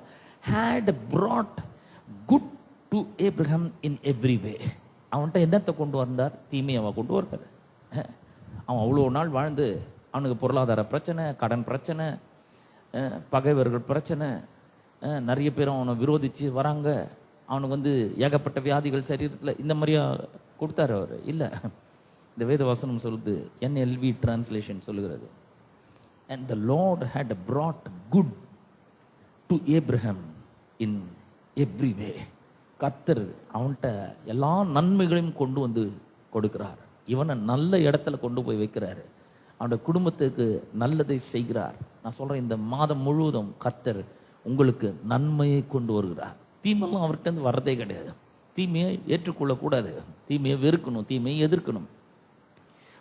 had brought good to Abraham in every way. அவன்கிட்ட என்னத்தை கொண்டு வந்தார்? தீமையை அவன் கொண்டு வர்றாரு. அவன் அவ்வளோ நாள் வாழ்ந்து அவனுக்கு பொருளாதார பிரச்சனை, கடன் பிரச்சனை, பகைவர்கள் பிரச்சனை, நிறைய பேர் அவனை விரோதித்து வராங்க, அவனுக்கு வந்து ஏகப்பட்ட வியாதிகள் சரீரத்தில், இந்த மாதிரியா கொடுத்தாரு அவர்? இல்லை. இந்த வேத வசனம் சொல்லுது, NLV டிரான்ஸ்லேஷன் சொல்லுகிறது, and the Lord had brought good to Abraham in every way. கர்த்தர் அவன்கிட்ட எல்லா நன்மைகளையும் கொண்டு வந்து கொடுக்கிறார். இவனை நல்ல இடத்துல கொண்டு போய் வைக்கிறாரு, அவனோட குடும்பத்துக்கு நல்லதை செய்கிறார். நான் சொல்றேன், இந்த மாதம் முழுவதும் கர்த்தர் உங்களுக்கு நன்மையை கொண்டு வருகிறார். தீமையெல்லாம் அவர்கிட்ட வர்றதே கிடையாது. தீமையை ஏற்றுக்கொள்ளக்கூடாது, தீமையை வெறுக்கணும், தீமையை எதிர்க்கணும்,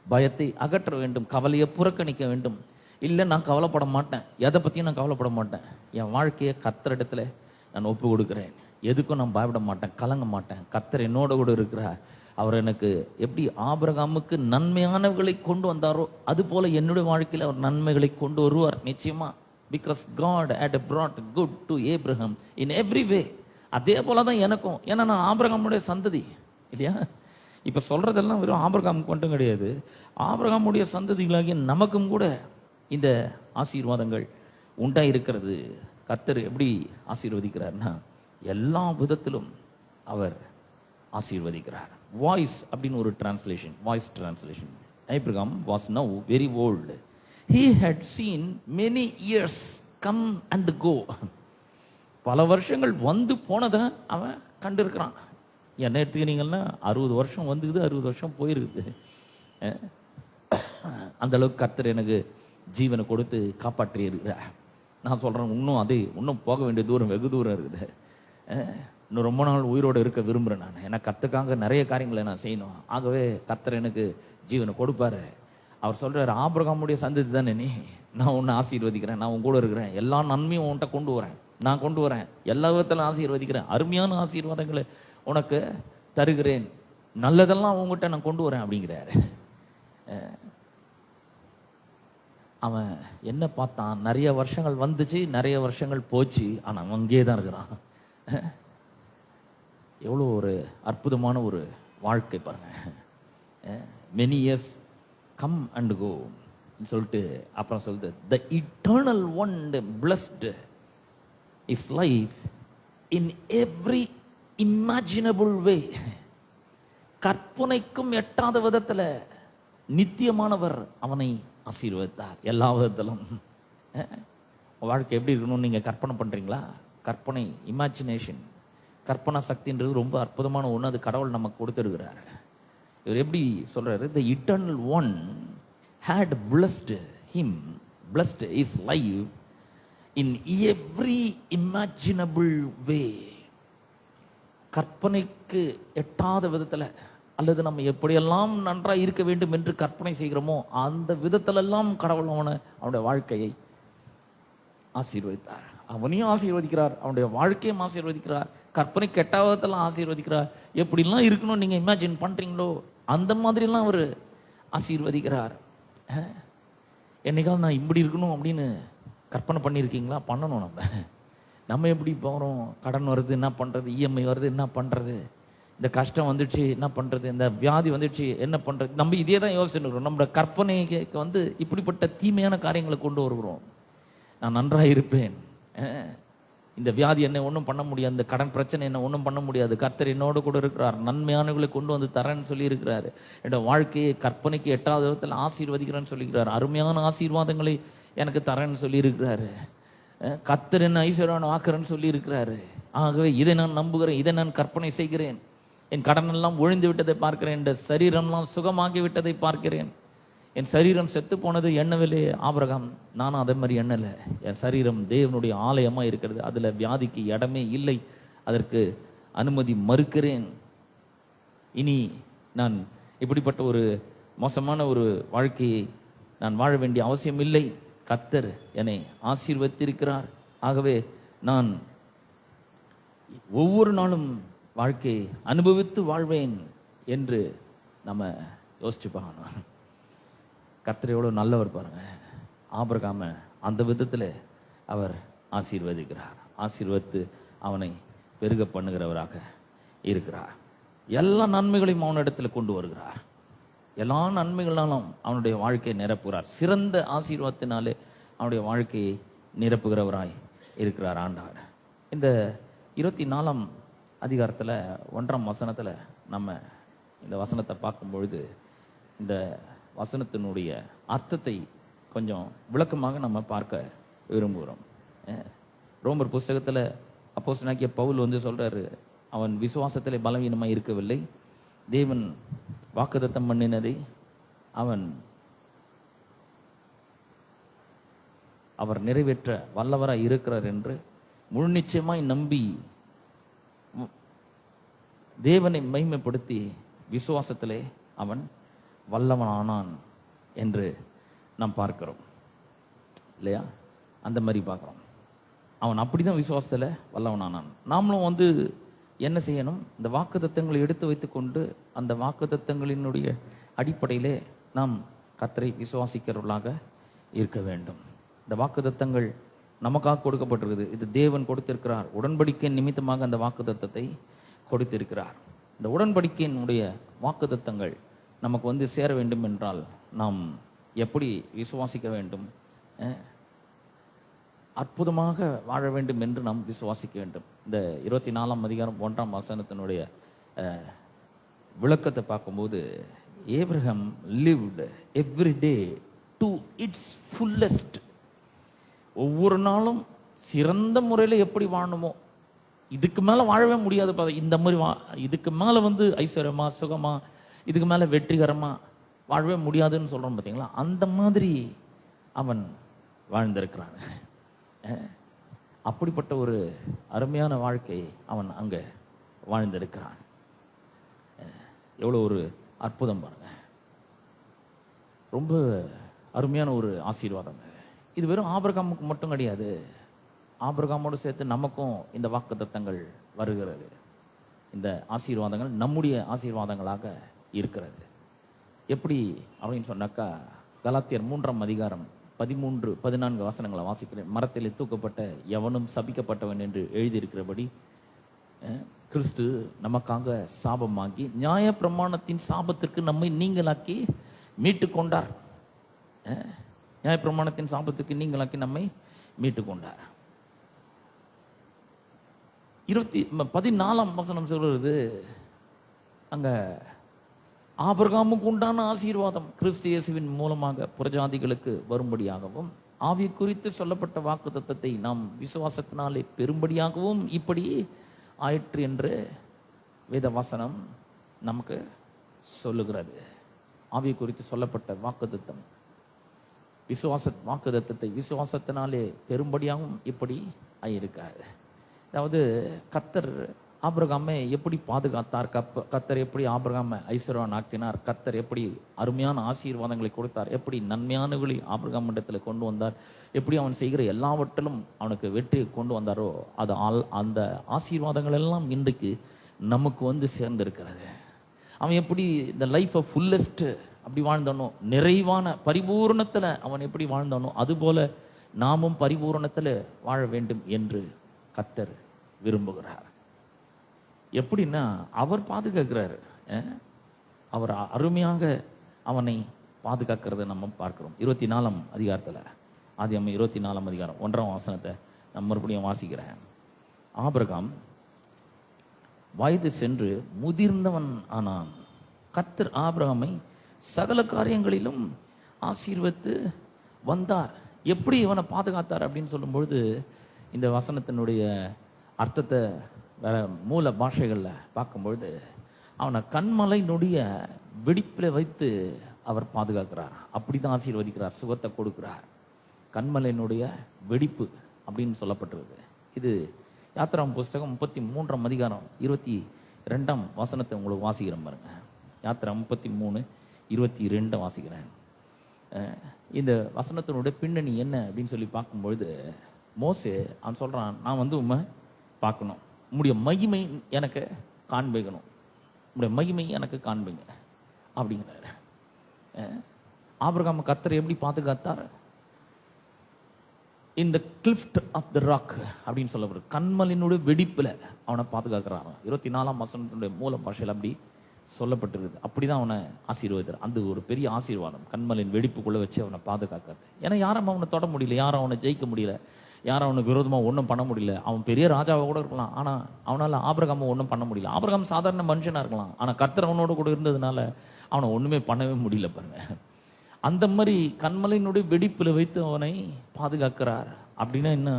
பயத்தை அகற்ற வேண்டும், கவலையை புறக்கணிக்க வேண்டும். இல்லை, நான் கவலைப்பட மாட்டேன், எதை பற்றியும் நான் கவலைப்பட மாட்டேன், என் வாழ்க்கையை கர்த்தரிடத்துல நான் ஒப்பு கொடுக்குறேன், எதுக்கும் நான் பயப்பட மாட்டேன், கலங்க மாட்டேன், கர்த்தர் என்னோட கூட இருக்கிறார். அவர் எனக்கு எப்படி ஆபிரகாமுக்கு நன்மையானவர்களை கொண்டு வந்தாரோ அது போல என்னுடைய வாழ்க்கையில் அவர் நன்மைகளை கொண்டு வருவார் நிச்சயமா. Because God had brought good to Abraham in every way. அதே போல தான் எனக்கும். ஏன்னா நான் ஆபிரகாமுடைய சந்ததி இல்லையா? இப்ப சொல்றதெல்லாம் வெறும் ஆபிரகாமுக்கு மட்டும் கிடையாது. ஆபிரகாமுடைய சந்ததிகளாகிய நமக்கும் கூட இந்த ஆசீர்வாதங்கள் உண்டா இருக்கிறது. கர்த்தர் எப்படி ஆசீர்வதிக்கிறார்னா எல்லா விதத்திலும் அவர் ஆசீர்வதிக்கிறார். வாய்ஸ் அப்படின்னு ஒரு translation, voice translation. Abraham was now very old. He had seen many years come and go. பல வருஷங்கள் வந்து போனதை அவன் கண்டிருக்கிறான். என்ன எடுத்துக்கிட்டீங்கன்னா 60 வருஷம் வந்துக்குது, 60 வருஷம் போயிருக்குது. அந்த அளவுக்கு கர்த்தர் எனக்கு ஜீவனை கொடுத்து காப்பாற்றி இருக்கிறார். நான் சொல்றேன், இன்னும் போக வேண்டிய தூரம் வெகு தூரம் இருக்குது. இன்னும் ரொம்ப நாள் உயிரோடு இருக்க விரும்புகிறேன் நான். ஏன்னா கர்த்தருக்காக நிறைய காரியங்களை நான் செய்யணும். ஆகவே கர்த்தர் எனக்கு ஜீவனை கொடுப்பாரு. அவர் சொல்றாரு, ஆபிரகாமுடைய சந்ததி தானே நீ, நான் உன்னை ஆசீர்வதிக்கிறேன், நான் உன் கூட இருக்கிறேன், எல்லா நன்மையும் உன்கிட்ட கொண்டு வரேன், நான் கொண்டு வரேன், எல்லா விதத்திலும் ஆசீர்வதிக்கிறேன், அருமையான ஆசீர்வாதங்களை உனக்கு தருகிறேன், நல்லதெல்லாம் உங்ககிட்ட நான் கொண்டு வரேன் அப்படிங்கிறாரு. அவன் என்ன பார்த்தான், நிறைய வருஷங்கள் வந்துச்சு, நிறைய வருஷங்கள் போச்சு, ஆனா அவன் அங்கேயே தான் இருக்கிறான். எவ்வளோ ஒரு அற்புதமான ஒரு வாழ்க்கை பாருங்க. Many years come and go சொல்லிட்டு அப்புறம் சொல்லுது, the eternal one blessed is life in every imaginable way. கற்பனைக்கும் எட்டாத விதத்துல நித்தியமானவர் அவனை ஆசீர்வதித்தார் எல்லா விதத்திலும். வாழ்க்கை எப்படி இருக்கணும்னு நீங்க கற்பனை பண்றீங்களா? கற்பனை, இமேஜினேஷன், கற்பனா சக்தின்றது ரொம்ப அற்புதமான ஒன்று. அது கடவுள் நமக்கு கொடுத்திருக்கிறார். இவர் எப்படி சொல்றாரு, the eternal one had blessed him, blessed his life in every imaginable way. கற்பனைக்கு எட்டாத விதத்துல, அல்லது நம்ம எப்படியெல்லாம் நன்றாக இருக்க வேண்டும் என்று கற்பனை செய்கிறோமோ அந்த விதத்திலெல்லாம் கடவுள் அவனுடைய வாழ்க்கையை ஆசீர்வதித்தார். அவனையும் ஆசீர்வதிக்கிறார், அவனுடைய வாழ்க்கையும் ஆசீர்வதிக்கிறார், கற்பனைக்கு எட்டாத விதத்தெல்லாம் ஆசீர்வதிக்கிறார். எப்படிலாம் இருக்கணும் நீங்க இமேஜின் பண்றீங்களோ அந்த மாதிரிலாம் அவர் ஆசீர்வதிக்கிறார். என்னைக்காவது நான் இப்படி இருக்கணும் அப்படின்னு கற்பனை பண்ணியிருக்கீங்களா? பண்ணணும். நம்ம எப்படி போகிறோம், கடன் வருது என்ன பண்ணுறது, இஎம்ஐ வருது என்ன பண்ணுறது, இந்த கஷ்டம் வந்துடுச்சு என்ன பண்ணுறது, இந்த வியாதி வந்துடுச்சு என்ன பண்ணுறது, நம்ம இதே தான் யோசிச்சுட்டு இருக்கிறோம். நம்மளோட கற்பனைக்கு இப்படிப்பட்ட தீமையான காரியங்களை கொண்டு வருகிறோம். நான் நன்றாக இருப்பேன், இந்த வியாதி என்ன ஒன்றும் பண்ண முடியாது, இந்த கடன் பிரச்சனை என்ன ஒன்றும் பண்ண முடியாது, கர்த்தர் என்னோடு கூட இருக்கிறார், நன்மையானவர்களை கொண்டு வந்து தரேன்னு சொல்லி இருக்கிறாரு, என்னோட வாழ்க்கையை கற்பனைக்கு எட்டாவது விதத்தில் ஆசீர்வதிக்கிறேன்னு சொல்லிக்கிறார், அருமையான ஆசீர்வாதங்களை எனக்கு தரேன்னு சொல்லி இருக்கிறாரு, கர்த்தர் என்ன ஐஸ்வர்யவான் ஆக்குறேன்னு சொல்லி இருக்கிறாரு. ஆகவே இதை நான் நம்புகிறேன், இதை நான் கற்பனை செய்கிறேன், என் கடன் எல்லாம் ஒழிந்து விட்டதை பார்க்கிறேன், என் சரீரம்லாம் சுகமாகி விட்டதை பார்க்கிறேன். என் சரீரம் செத்து போனது எண்ணவில்லை ஆபிரகாம், நானும் அதே மாதிரி எண்ணல. என் சரீரம் தேவனுடைய ஆலயமா இருக்கிறது, அதுல வியாதிக்கு இடமே இல்லை, அதற்கு அனுமதி மறுக்கிறேன். இனி நான் இப்படிப்பட்ட ஒரு மோசமான ஒரு வாழ்க்கையை நான் வாழ வேண்டிய அவசியம் இல்லை, கர்த்தர் என்னை ஆசீர்வதித்திருக்கிறார். ஆகவே நான் ஒவ்வொரு நாளும் வாழ்க்கையை அனுபவித்து வாழ்வேன் என்று நம்ம யோசிச்சு பார்க்கணும். கர்த்தர் எவ்வளவு நல்லவர் பாருங்க. ஆபிரகாம அந்த விதத்தில் அவர் ஆசீர்வதிக்கிறார், ஆசீர்வதித்து அவனை பெருக பண்ணுகிறவராக இருக்கிறார். எல்லா நன்மைகளையும் அவனிடத்துல கொண்டு வருகிறார், எல்லா நன்மைகளாலும் அவனுடைய வாழ்க்கையை நிரப்புகிறார். சிறந்த ஆசீர்வாதத்தினாலே அவனுடைய வாழ்க்கையை நிரப்புகிறவராய் இருக்கிறார் ஆண்டவர். இந்த 24ஆம் அதிகாரத்தில் 1ஆம் வசனத்தில் நம்ம இந்த வசனத்தை பார்க்கும் பொழுது இந்த வசனத்தினுடைய அர்த்தத்தை கொஞ்சம் விளக்கமாக நம்ம பார்க்க விரும்புகிறோம். ரோமர் புஸ்தகத்தில் அப்போஸ்தலனாகிய பவுல் சொல்றாரு, அவன் விசுவாசத்திலே பலவீனமாக இருக்கவில்லை, தேவன் வாக்குத்தத்தம் பண்ணினதை அவர் நிறைவேற்ற வல்லவராய் இருக்கிறார் என்று முழு நிச்சயமாய் நம்பி தேவனை மகிமைப்படுத்தி விசுவாசத்திலே அவன் வல்லவனானான் என்று நாம் பார்க்கிறோம் இல்லையா? அந்த மாதிரி பார்க்கிறோம். அவன் அப்படிதான் விசுவாசத்துல வல்லவனானான். நாமளும் என்ன செய்யணும், இந்த வாக்குத்தத்தங்களை எடுத்து வைத்துக்கொண்டு அந்த வாக்குத்தத்தங்களினுடைய அடிப்படையிலே நாம் கர்த்தரை விசுவாசிக்கிறவர்களாக இருக்க வேண்டும். இந்த வாக்குத்தத்தங்கள் நமக்காக கொடுக்கப்பட்டிருக்குது. இது தேவன் கொடுத்திருக்கிறார். உடன்படிக்கை நிமித்தமாக அந்த வாக்குத்தத்தத்தை கொடுத்திருக்கிறார். இந்த உடன்படிக்கையினுடைய வாக்குத்தத்தங்கள் நமக்கு வந்து சேர வேண்டும் என்றால் நாம் எப்படி விசுவாசிக்க வேண்டும்? அற்புதமாக வாழ வேண்டும் என்று நாம் விசுவாசிக்க வேண்டும். இந்த 24ஆம் அதிகாரம் 1ஆம் வசனத்தினுடைய விளக்கத்தை பார்க்கும்போது, Abraham lived every day to it's fullest. ஒவ்வொரு நாளும் சிறந்த முறையில் எப்படி வாழணுமோ, இதுக்கு மேலே வாழவே முடியாது. இந்த மாதிரி இதுக்கு மேலே வந்து ஐஸ்வர்யமா, சுகமா, இதுக்கு மேலே வெற்றிகரமா வாழவே முடியாதுன்னு சொல்கிறோம் பார்த்தீங்களா? அந்த மாதிரி அவன் வாழ்ந்திருக்கிறான். அப்படிப்பட்ட ஒரு அருமையான வாழ்க்கை அவன் அங்கே வாழ்ந்திருக்கிறான். எவ்வளோ ஒரு அற்புதம் பாருங்க. ரொம்ப அருமையான ஒரு ஆசீர்வாதம். இது வெறும் ஆபிரகாமுக்கு மட்டும் கிடையாது. ஆபிரகாமோடு சேர்த்து நமக்கும் இந்த வாக்குத்தத்தங்கள் வருகிறது. இந்த ஆசீர்வாதங்கள் நம்முடைய ஆசீர்வாதங்களாக இருக்கிறது. எப்படி அப்படின்னு சொன்னாக்கா, கலாத்தியர் 3ஆம் அதிகாரம் 13-14 வசனங்களை வாசிக்கிறேன். மரத்தில் தூக்கப்பட்ட எவனும் சபிக்கப்பட்டவன் என்று எழுதியிருக்கிறபடி கிறிஸ்து நமக்காக சாபமாகி நியாய பிரமாணத்தின் சாபத்திற்கு நம்மை நீங்களாக்கி மீட்டு கொண்டார். நியாய பிரமாணத்தின் சாபத்துக்கு நீங்களாக்கி நம்மை மீட்டு கொண்டார். 14ஆம் வசனம் சொல்றது, அங்க ஆபிரகாமுக்கு உண்டான ஆசீர்வாதம் கிறிஸ்து இயேசுவின் மூலமாக புறஜாதிகளுக்கு வரும்படியாகவும், ஆவி குறித்து சொல்லப்பட்ட வாக்குத்தத்தத்தை நாம் விசுவாசத்தினாலே பெரும்படியாகவும் இப்படி ஆயிற்று என்று வேத வசனம் நமக்கு சொல்லுகிறது. ஆவி குறித்து சொல்லப்பட்ட வாக்குத்தத்தம் வாக்குத்தத்தத்தை விசுவாசத்தினாலே பெரும்படியாகவும் இப்படி ஆயிருக்காது. அதாவது கர்த்தர் ஆபிரகாமை எப்படி பாதுகாத்தார், கர்த்தர் எப்படி ஆபிரகாமை ஐஸ்வர்யவான் ஆக்கினார், கர்த்தர் எப்படி அருமையான ஆசீர்வாதங்களை கொடுத்தார், எப்படி நன்மையானவர்களை ஆபிரகாம் இடத்துல கொண்டு வந்தார், எப்படி அவன் செய்கிற எல்லாவற்றிலும் அவனுக்கு வெற்றியை கொண்டு வந்தாரோ, அது அந்த ஆசீர்வாதங்கள் எல்லாம் இன்றைக்கு நமக்கு வந்து சேர்ந்திருக்கிறது. அவன் எப்படி இந்த லைஃப் ஃபுல்லஸ்ட் அப்படி வாழ்ந்தானோ, நிறைவான பரிபூர்ணத்துல அவன் எப்படி வாழ்ந்தானோ, அதுபோல நாமும் பரிபூர்ணத்துல வாழ வேண்டும் என்று கர்த்தர் விரும்புகிறார். எப்படின்னா அவர் பாதுகாக்கிறார். அவர் அருமையாக அவனை பாதுகாக்கிறத நம்ம பார்க்கிறோம். 24ஆம் அதிகாரத்தில், ஆதியாகமம் 24ஆம் அதிகாரம் 1ஆம் வசனத்தை நம்ம மறுபடியும் வாசிக்கிறேன். ஆபிரகாம் வயது சென்று முதிர்ந்தவன் ஆனான். கர்த்தர் ஆபிரகாமை சகல காரியங்களிலும் ஆசீர்வதித்து வந்தார். எப்படி இவனை பாதுகாத்தார் அப்படின்னு சொல்லும்பொழுது, இந்த வசனத்தினுடைய அர்த்தத்தை வேற மூல பாஷைகளில் பார்க்கும்பொழுது, அவனை கண்மலையினுடைய வெடிப்பில் வைத்து அவர் பாதுகாக்கிறார். அப்படிதான் ஆசீர்வதிக்கிறார், சுகத்தை கொடுக்கிறார். கண்மலையினுடைய வெடிப்பு அப்படின்னு சொல்லப்பட்டிருக்கு. இது யாத்திராம் புஸ்தகம் 33ஆம் அதிகாரம் 22ஆம் வசனத்தை உங்களுக்கு வாசிக்கிறேன் பாருங்க. யாத்திரா 33:22 வாசிக்கிறேன். இந்த வசனத்தினுடைய பின்னணி என்ன அப்படின்னு சொல்லி பார்க்கும்பொழுது, மோசே அவன் சொல்றான், நான் வந்து உண்மை பார்க்கணும், உம்முடைய மகிமை எனக்கு காண்பிக்கணும், உம்முடைய மகிமை எனக்கு காண்பிங்க அப்படிங்கிறாரு. ஆபிரகாம் கர்த்தர் எப்படி பாதுகாத்தார்? இந்த கிளிஃப்ட் ஆஃப் த ராக் அப்படின்னு சொல்லப்படுது. கண்மலினுடைய வெடிப்புல அவனை பாதுகாக்கிறான். 24ஆம் வசனத்தினுடைய மூல பாஷையில் அப்படி சொல்லப்பட்டிருக்குது. அப்படிதான் அவனை ஆசீர்வதித்தார். அந்த ஒரு பெரிய ஆசீர்வாதம், கண்மலின் வெடிப்புக்குள்ள வச்சு அவனை பாதுகாக்கிறது. ஏன்னா யாரும் அவனை தொட முடியல, யாரும் அவனை ஜெயிக்க முடியல, யாரும் அவனுக்கு விரோதமாக ஒன்றும் பண்ண முடியல. அவன் பெரிய ராஜாவை கூட இருக்கலாம், ஆனால் அவனால் ஆபிரகாமை ஒன்றும் பண்ண முடியல. ஆபிரகாம் சாதாரண மனுஷனாக இருக்கலாம், ஆனால் கர்த்தர் அவனோட கூட இருந்ததுனால அவனை ஒன்றுமே பண்ணவே முடியல பாருங்க. அந்த மாதிரி கண்மலையினுடைய வெடிப்பில் வைத்து அவனை பாதுகாக்கிறார். அப்படின்னா என்ன?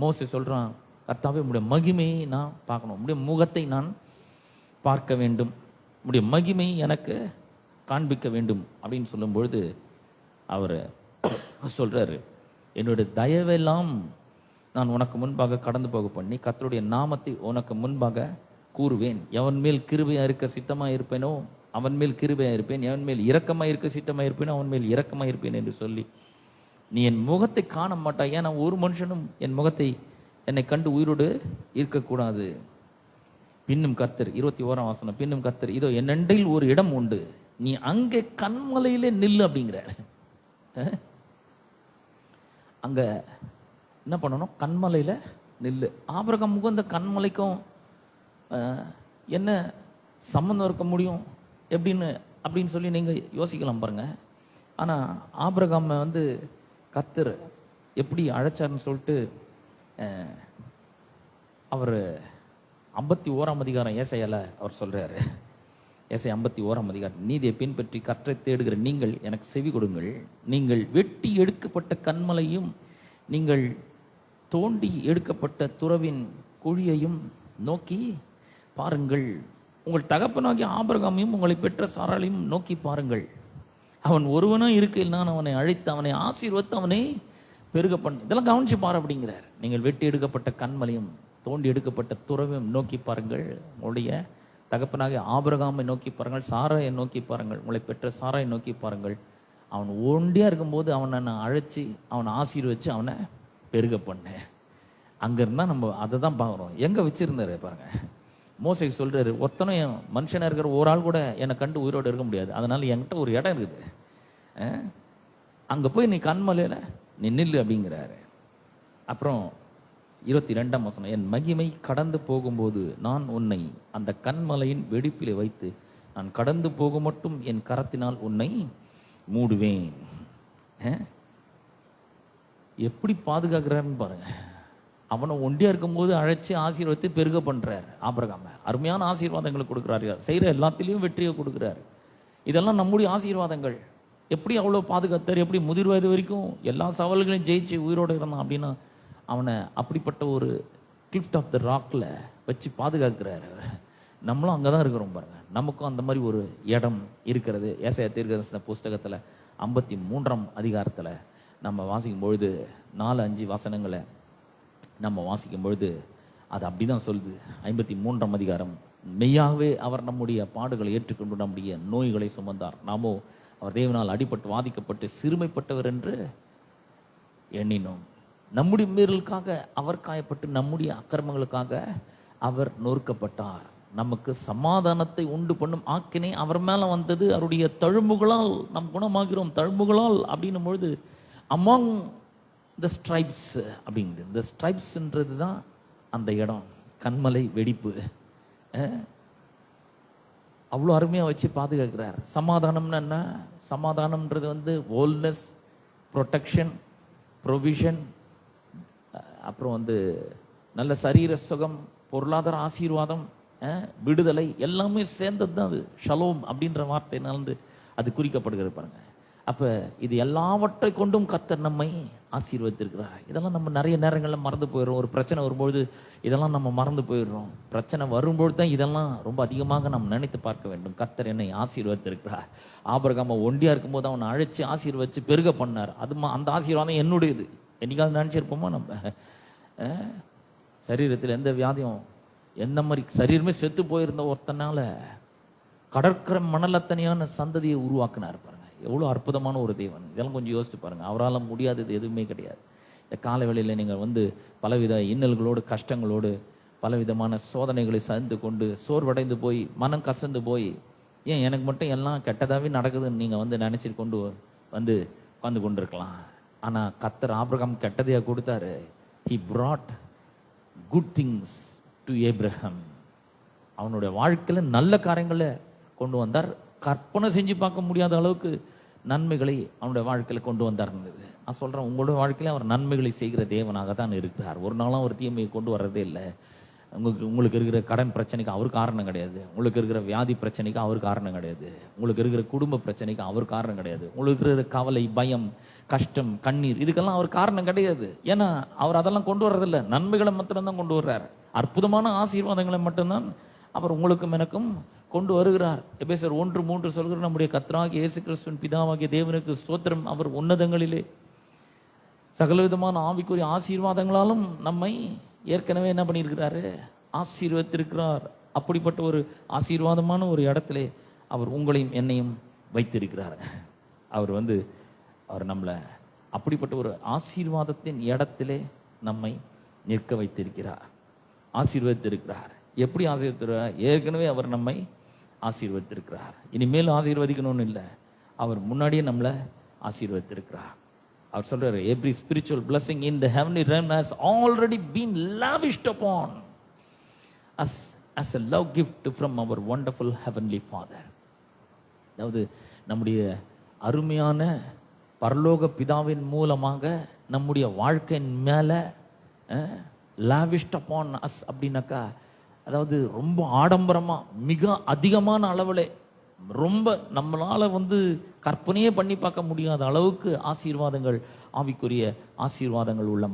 மோசே சொல்கிறான், கர்த்தாவே உம்முடைய மகிமையை நான் பார்க்கணும், உம்முடைய முகத்தை நான் பார்க்க வேண்டும், உம்முடைய மகிமை எனக்கு காண்பிக்க வேண்டும் அப்படின்னு சொல்லும் பொழுது அவர் சொல்றாரு, என்னுடைய தயவெல்லாம் நான் உனக்கு முன்பாக கடந்து போக பண்ணி கர்த்தருடைய நாமத்தை உனக்கு முன்பாக கூறுவேன். எவன் மேல் கிருபையா இருக்க சித்தமா இருப்பேனோ அவன் மேல் கிருபையா இருப்பேன், எவன் மேல் இரக்கமா இருக்க சித்தமா இருப்பேனோ அவன் மேல் இரக்கமா இருப்பேன் என்று சொல்லி, நீ என் முகத்தை காண மாட்டாய். ஏன்னா ஒரு மனுஷனும் என் முகத்தை என்னை கண்டு உயிரோடு இருக்கக்கூடாது. பின்னும் கர்த்தர், 21ஆம் வசனம், பின்னும் கர்த்தர், இதோ என் அண்டையில் ஒரு இடம் உண்டு, நீ அங்கே கண்மலையிலே நில்லு அப்படிங்கிற. அங்க என்ன பண்ணணும்? கண்மலையில் நில்லு. ஆபிரகாமுக்கும் இந்த கண்மலைக்கும் என்ன சம்மந்தம் இருக்க முடியும் அப்படின்னு சொல்லி நீங்கள் யோசிக்கலாம் பாருங்க. ஆனால் ஆபிரகாமை வந்து கர்த்தர் எப்படி அழைச்சாருன்னு சொல்லிட்டு அவர் 51ஆம் அதிகாரம் ஏசாயால அவர் சொல்றாரு. ஏசாயா 51ஆம் அதிகாரம், நீதியை பின்பற்றி கர்த்தரை தேடுகிற நீங்கள் எனக்கு செவி கொடுங்கள். நீங்கள் வெட்டி எடுக்கப்பட்ட கண்மலையும் நீங்கள் தோண்டி எடுக்கப்பட்ட துறவின் குழியையும் நோக்கி பாருங்கள். உங்கள் தகப்பனாகிய ஆபிரகாமையும் உங்களை பெற்ற சாராளையும் நோக்கி பாருங்கள். அவன் ஒருவனா இருக்கையில் நான் அவனை அழைத்து அவனை ஆசீர்வத்து அவனை பெருக பண்ண. இதெல்லாம் கவனிச்சு பாரு அப்படிங்கிறார். நீங்கள் வெட்டி எடுக்கப்பட்ட கண்மலையும் தோண்டி எடுக்கப்பட்ட துறவையும் நோக்கி பாருங்கள். உங்களுடைய தகப்பனாகிய ஆபிரகாமை நோக்கி பாருங்கள். சாராயை நோக்கி பாருங்கள். உங்களை பெற்ற சாராயை நோக்கி பாருங்கள். அவன் ஒண்டியா இருக்கும்போது அவனை நான் அழைச்சி அவனை ஆசீர்வச்சு அவனை பெருக பண்ணேன். அங்க இருந்தா நம்ம அதை தான் பார்க்குறோம். எங்க வச்சிருந்தாரு பாருங்க. மோசேக்கு சொல்றாரு, ஒருத்தனும் என் மனுஷனா இருக்கிற ஒரு ஆள் கூட என்னை கண்டு உயிரோடு இருக்க முடியாது, அதனால என்கிட்ட ஒரு இடம் இருக்குது, அங்க போய் நீ கண்மலையில நீ நில்லு அப்படிங்கிறாரு. அப்புறம் 22ஆம் வசனம், என் மகிமை கடந்து போகும்போது நான் உன்னை அந்த கண்மலையின் வெடிப்பிலே வைத்து நான் கடந்து போக மட்டும் என் கரத்தினால் உன்னை மூடுவேன். எப்படி பாதுகாக்கிறாருன்னு பாருங்க. அவனை ஒண்டியா இருக்கும்போது அழைச்சி ஆசீர்வதித்து பெருக பண்றாரு. ஆபிரகாம அருமையான ஆசீர்வாதங்களை கொடுக்குறாரு. செய்யற எல்லாத்திலையும் வெற்றியை கொடுக்குறாரு. இதெல்லாம் நம்முடைய ஆசீர்வாதங்கள். எப்படி அவ்வளோ பாதுகாத்தார், எப்படி முதிர் வயது வரைக்கும் எல்லா சவால்களையும் ஜெயிச்சு உயிரோடு இருந்தான் அப்படின்னா அவனை அப்படிப்பட்ட ஒரு கிளிஃப்ட் ஆஃப் த ராக்ல வச்சு பாதுகாக்கிறாரு. நம்மளும் அங்கதான் இருக்கிறோம் பாருங்க. நமக்கும் அந்த மாதிரி ஒரு இடம் இருக்கிறது. ஏசாயா தீர்க்கதரிசன புஸ்தகத்துல 53ஆம் அதிகாரத்துல நம்ம வாசிக்கும் பொழுது 4-5 வசனங்களை நம்ம வாசிக்கும் பொழுது அது அப்படிதான் சொல்லுது. 53ஆம் அதிகாரம், மெய்யாகவே அவர் நம்முடைய பாடுகளை ஏற்றுக்கொண்டு நம்முடைய நோய்களை சுமந்தார், நாமோ அவர் தேவனால் அடிபட்டு வாதிக்கப்பட்டு சிறுமைப்பட்டவர் என்று எண்ணினோம். நம்முடைய மீறலுக்காக அவர் காயப்பட்டு நம்முடைய அக்கிரமங்களுக்காக அவர் நொறுக்கப்பட்டார். நமக்கு சமாதானத்தை உண்டு பண்ணும் ஆக்கினை அவர் மேல வந்தது. அவருடைய தழும்புகளால் நாம் குணமாகிறோம். தழும்புகளால் அப்படின்னும் பொழுது அமாங் த ஸ்ட்ரைப்ஸ் அப்படிங்குது. இந்த ஸ்ட்ரைப்ஸ்ன்றது தான் அந்த இடம், கண்மலை வெடிப்பு. அவ்வளோ அருமையாக வச்சு பாதுகாக்கிறார். சமாதானம்னா என்ன? சமாதானம்ன்றது வந்து ஹோல்னஸ், ப்ரொடெக்ஷன், ப்ரொவிஷன், அப்புறம் வந்து நல்ல சரீர சுகம், பொருளாதார ஆசீர்வாதம், விடுதலை, எல்லாமே சேர்ந்தது தான் அது. ஷலோம் அப்படின்ற வார்த்தையினால் வந்து அது குறிக்கப்படுகிறது பாருங்க. அப்ப இது எல்லாவற்றை கொண்டும் கர்த்தர் நம்மை ஆசீர்வதித்திருக்கிறார். இதெல்லாம் நம்ம நிறைய நேரங்களில் மறந்து போயிடுறோம். ஒரு பிரச்சனை வரும்பொழுது இதெல்லாம் நம்ம மறந்து போயிடுறோம். பிரச்சனை வரும்பொழுது தான் இதெல்லாம் ரொம்ப அதிகமாக நாம் நினைத்து பார்க்க வேண்டும். கர்த்தர் என்னை ஆசீர்வதித்திருக்கிறார். ஆபிரகாம ஒண்டியா இருக்கும்போது அவனை அழைச்சி ஆசீர்வதிச்சு பெருக பண்ணார். அந்த ஆசீர்வாதம் என்னுடையது. என்னைக்காவது நினைச்சிருப்போமா? நம்ம சரீரத்தில் எந்த வியாதியும், எந்த மாதிரி சரீரமே செத்து போயிருந்த ஒருத்தனால கடற்கரை மணலத்தனையான சந்ததியை உருவாக்குனார் பாருங்க. எவ்வளோ அற்புதமான ஒரு தேவன். இதெல்லாம் கொஞ்சம் யோசிச்சு பாருங்க. அவரால் முடியாதது எதுவுமே கிடையாது. இந்த கால வேளையில் நீங்கள் வந்து பலவித இன்னல்களோடு, கஷ்டங்களோடு, பலவிதமான சோதனைகளை சந்து கொண்டு சோர்வடைந்து போய் மனம் கசந்து போய், ஏன் எனக்கு மட்டும் எல்லாம் கெட்டதாகவே நடக்குதுன்னு நீங்கள் வந்து நினைச்சிட்டு கொண்டு வந்து உட்காந்து கொண்டு இருக்கலாம். ஆனால் கர்த்தர் ஆபிரகாம் கெட்டதையா கொடுத்தாரு. He brought good things to Abraham. அவனுடைய வாழ்க்கையில நல்ல காரியங்களை கொண்டு வந்தார். கற்பனை செஞ்சு பார்க்க முடியாத அளவுக்கு நன்மைகளை அவனுடைய வாழ்க்கையில கொண்டு வந்தார். நான் சொல்றேன், உங்களுடைய வாழ்க்கையில அவர் நன்மைகளை செய்கிற தேவனாக தான் இருக்கிறார். ஒரு நாளும் அவர் தீமையை கொண்டு வர்றதே இல்லை. உங்களுக்கு இருக்கிற கடன் பிரச்சனைக்கு அவர் காரணம் கிடையாது. உங்களுக்கு இருக்கிற வியாதி பிரச்சனைக்கு அவர் காரணம் கிடையாது. உங்களுக்கு இருக்கிற குடும்ப பிரச்சனைக்கு அவர் காரணம் கிடையாது. உங்களுக்கு இருக்கிற கவலை, பயம், கஷ்டம், கண்ணீர், இதுக்கெல்லாம் அவர் காரணம் கிடையாது. ஏன்னா அவர் அதெல்லாம் கொண்டு வர்றதில்லை. நன்மைகளை மாத்திரம்தான் கொண்டு வர்றார். அற்புதமான ஆசீர்வாதங்களை மட்டும்தான் அவர் உங்களுக்கும் எனக்கும் கொண்டு வருகிறார். எபேசியர் 1:3 சொல்கிற நம்முடைய கர்த்தராகிய இயேசு கிறிஸ்துவின் பிதாவாகிய தேவனுக்கு ஸ்தோத்திரம், அவர் உன்னதங்களிலே சகலவிதமான ஆவிக்குரிய ஆசீர்வாதங்களாலும் நம்மை ஏற்கனவே என்ன பண்ணியிருக்கிறாரு? ஆசீர்வதித்திருக்கிறார். அப்படிப்பட்ட ஒரு ஆசீர்வாதமான ஒரு இடத்திலே அவர் உங்களையும் என்னையும் வைத்திருக்கிறார். அவர் நம்மளை அப்படிப்பட்ட ஒரு ஆசீர்வாதத்தின் இடத்திலே நம்மை நிற்க வைத்திருக்கிறார், ஆசீர்வதித்திருக்கிறார். எப்படி ஆசீர்வதிக்கிறார்? ஏற்கனவே அவர் நம்மை ஆசீர்வதித்திருக்கிறார். இனிமேல் ஆசீர்வதிக்கணும்னு இல்லை, அவர் முன்னாடியே நம்மளை ஆசீர்வதித்திருக்கிறார். அவர் சொல்றாரு, every spiritual blessing in the heavenly realm has already been lavished upon us as a love gift from our wonderful heavenly Father. அதாவது நம்முடைய அருமையான பரலோக பிதாவின் மூலமாக நம்முடைய வாழ்க்கையின் மேல lavished upon us அப்படின்னாக்கா, அதாவது ரொம்ப ஆடம்பரமா, மிக அதிகமான அளவில், ரொம்ப நம்மளால கற்பனையே பண்ணி பார்க்க முடியாத அளவுக்கு ஆசீர்வாதங்கள், ஆவிக்குரிய ஆசீர்வாதங்கள் உள்ள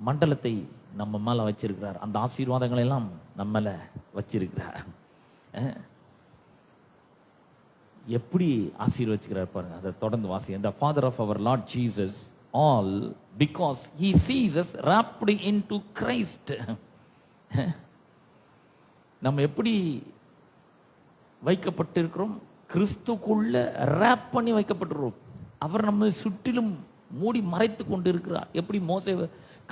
மண்டலத்தை நம்ம மேல வச்சிருக்கிறார். அந்த ஆசீர்வாதங்களை எல்லாம் நம்ம மேல வச்சிருக்கிறார். எப்படி ஆசீர்வதிக்கிறார் பாருங்க. அதை தொடர்ந்து வாசி. The Father of our Lord Jesus, all because he sees us wrapped into Christ. நம்ம எப்படி வைக்கப்பட்டிருக்கிறோம்? கிறிஸ்துக்குள்ள ரேப் பண்ணி வைக்கப்பட்டிருக்கிறோம். அவர் நம்மை சுற்றிலும் மூடி மறைத்து கொண்டு இருக்கிறார். எப்படி மோசே